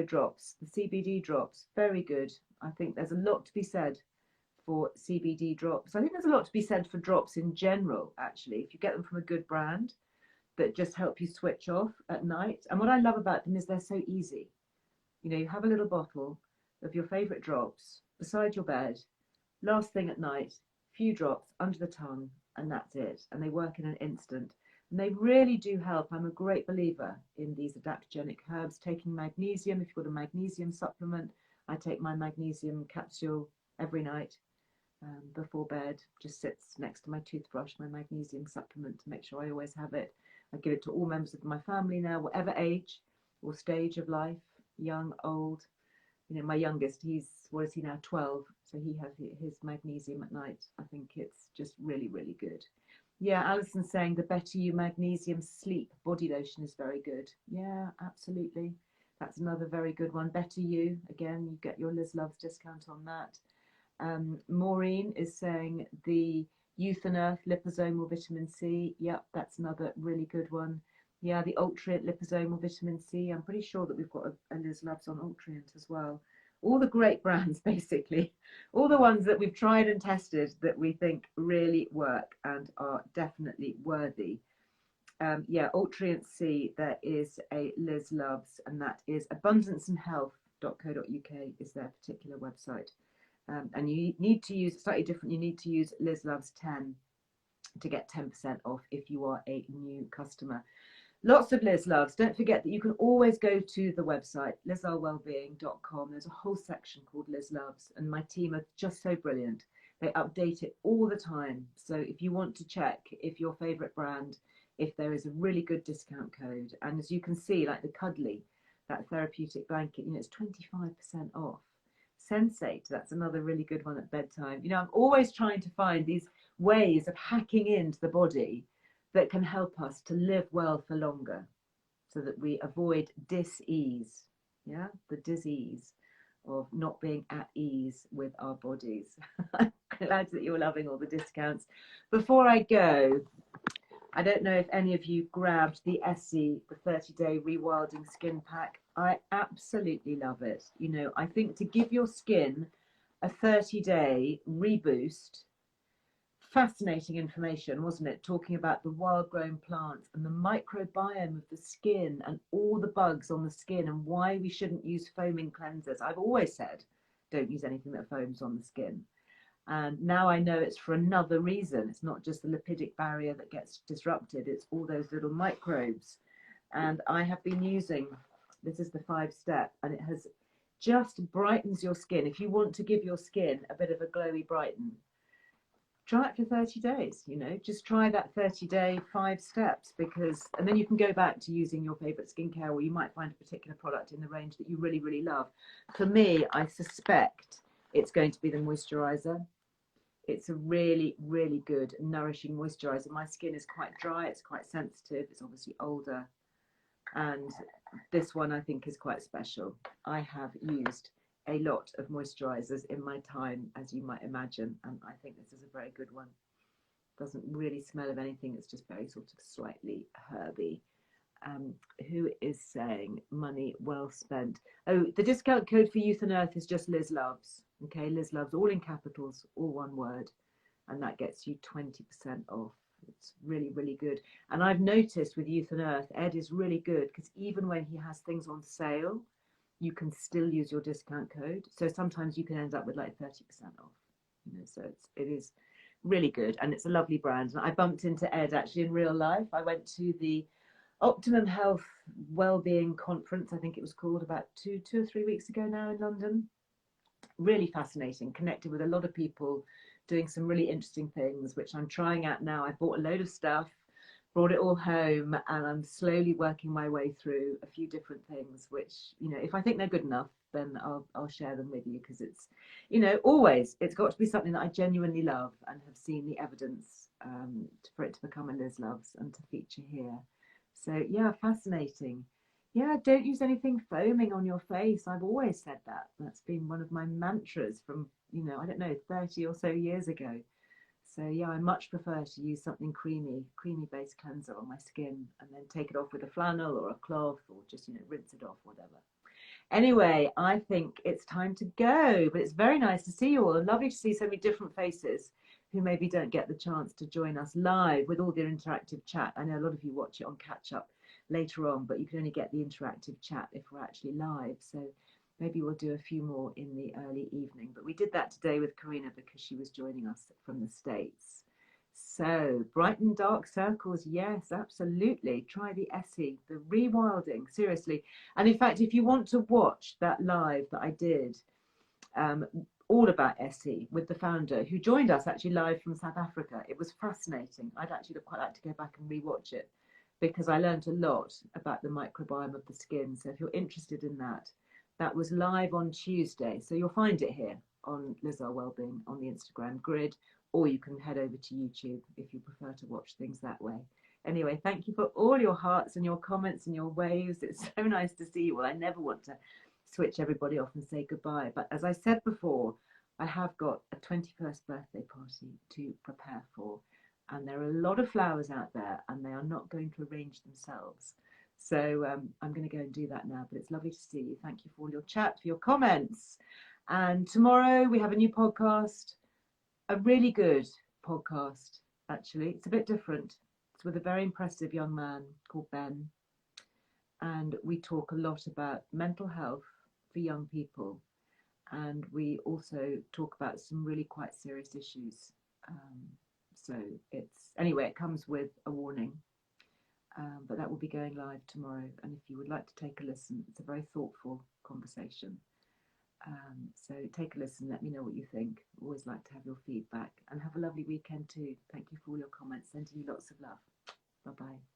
drops, the CBD drops. Very good. I think there's a lot to be said for CBD drops. I think there's a lot to be said for drops in general, actually, if you get them from a good brand that just help you switch off at night. And what I love about them is they're so easy. You know, you have a little bottle of your favorite drops beside your bed, last thing at night, few drops under the tongue, and that's it. And they work in an instant. And they really do help. I'm a great believer in these adaptogenic herbs. Taking magnesium, if you've got a magnesium supplement, I take my magnesium capsule every night before bed. Just sits next to my toothbrush, my magnesium supplement, to make sure I always have it. I give it to all members of my family now, whatever age or stage of life, young, old. You know, my youngest, what is he now, 12? So he has his magnesium at night. I think it's just really, really good. Yeah, Alison's saying the Better You Magnesium Sleep Body Lotion is very good. Yeah, absolutely. That's another very good one. Better You, again, you get your Liz Loves discount on that. Maureen is saying the Youth and Earth Liposomal Vitamin C. Yep, that's another really good one. Yeah, the Ultrient Liposomal Vitamin C. I'm pretty sure that we've got a Liz Loves on Ultrient as well. All the great brands, basically. All the ones that we've tried and tested that we think really work and are definitely worthy. Yeah, Ultrient C, there is a Liz Loves, and that is abundanceandhealth.co.uk is their particular website. And you need to use, slightly different, you need to use Liz Loves 10 to get 10% off if you are a new customer. Lots of Liz Loves. Don't forget that you can always go to the website, lizarlewellbeing.com. There's a whole section called Liz Loves, and my team are just so brilliant. They update it all the time. So if you want to check if your favorite brand, if there is a really good discount code, and as you can see, like the Cuddly, that therapeutic blanket, it's 25% off. Sensate, that's another really good one at bedtime. I'm always trying to find these ways of hacking into the body that can help us to live well for longer, so that we avoid dis-ease, the disease of not being at ease with our bodies. I'm glad that you're loving all the discounts. Before I go, I don't know if any of you grabbed the Essie, the 30-day Rewilding Skin Pack. I absolutely love it. I think to give your skin a 30-day reboost, fascinating information, wasn't it? Talking about the wild-grown plants and the microbiome of the skin and all the bugs on the skin and why we shouldn't use foaming cleansers. I've always said, don't use anything that foams on the skin. And now I know it's for another reason. It's not just the lipidic barrier that gets disrupted, it's all those little microbes. And I have been using, this is the 5-step, and it has just brightens your skin. If you want to give your skin a bit of a glowy brighten, try it for 30 days, just try that 30-day 5 steps, and then you can go back to using your favorite skincare, or you might find a particular product in the range that you really, really love. For me, I suspect it's going to be the moisturizer. It's a really, really good nourishing moisturizer. My skin is quite dry, it's quite sensitive, it's obviously older, and this one I think is quite special. I have used a lot of moisturizers in my time, as you might imagine, and I think this is a very good one. Doesn't really smell of anything, it's just very sort of slightly herby. Who is saying money well spent? Oh, the discount code for Youth and Earth is just Liz Loves. Okay, Liz Loves, all in capitals, all one word, and that gets you 20% off. It's really, really good. And I've noticed with Youth and Earth, Ed is really good, because even when he has things on sale, you can still use your discount code. So sometimes you can end up with like 30% off. So it is really good, and it's a lovely brand. And I bumped into Ed actually in real life. I went to the Optimum Health Wellbeing Conference, I think it was called, about two or 3 weeks ago now in London. Really fascinating, connected with a lot of people doing some really interesting things, which I'm trying out now. I bought a load of stuff, brought it all home, and I'm slowly working my way through a few different things, which, if I think they're good enough, then I'll share them with you, because it's, always, it's got to be something that I genuinely love and have seen the evidence for it to become a Liz Loves and to feature here. So yeah, fascinating. Yeah, don't use anything foaming on your face. I've always said that. That's been one of my mantras from, I don't know, 30 or so years ago. So yeah, I much prefer to use something creamy based cleanser on my skin, and then take it off with a flannel or a cloth, or just, rinse it off, whatever. Anyway, I think it's time to go, but it's very nice to see you all, and lovely to see so many different faces who maybe don't get the chance to join us live with all the interactive chat. I know a lot of you watch it on catch up later on, but you can only get the interactive chat if we're actually live. So maybe we'll do a few more in the early evening. But we did that today with Karina because she was joining us from the States. So bright and dark circles, yes, absolutely. Try the Essie, the Rewilding, seriously. And in fact, if you want to watch that live that I did, all about Essie with the founder, who joined us actually live from South Africa. It was fascinating. I'd actually quite like to go back and rewatch it, because I learned a lot about the microbiome of the skin. So if you're interested in that, that was live on Tuesday. So you'll find it here on Liz Earle Wellbeing on the Instagram grid, or you can head over to YouTube if you prefer to watch things that way. Anyway, thank you for all your hearts and your comments and your waves. It's so nice to see you all. I never want to switch everybody off and say goodbye, but as I said before, I have got a 21st birthday party to prepare for, and there are a lot of flowers out there, and they are not going to arrange themselves. So I'm going to go and do that now, but it's lovely to see you. Thank you for all your chat, for your comments. And tomorrow we have a new podcast, a really good podcast, actually. It's a bit different. It's with a very impressive young man called Ben. And we talk a lot about mental health for young people. And we also talk about some really quite serious issues. So it comes with a warning. But that will be going live tomorrow. And if you would like to take a listen, it's a very thoughtful conversation. So take a listen, let me know what you think. Always like to have your feedback, and have a lovely weekend too. Thank you for all your comments. Sending you lots of love. Bye bye.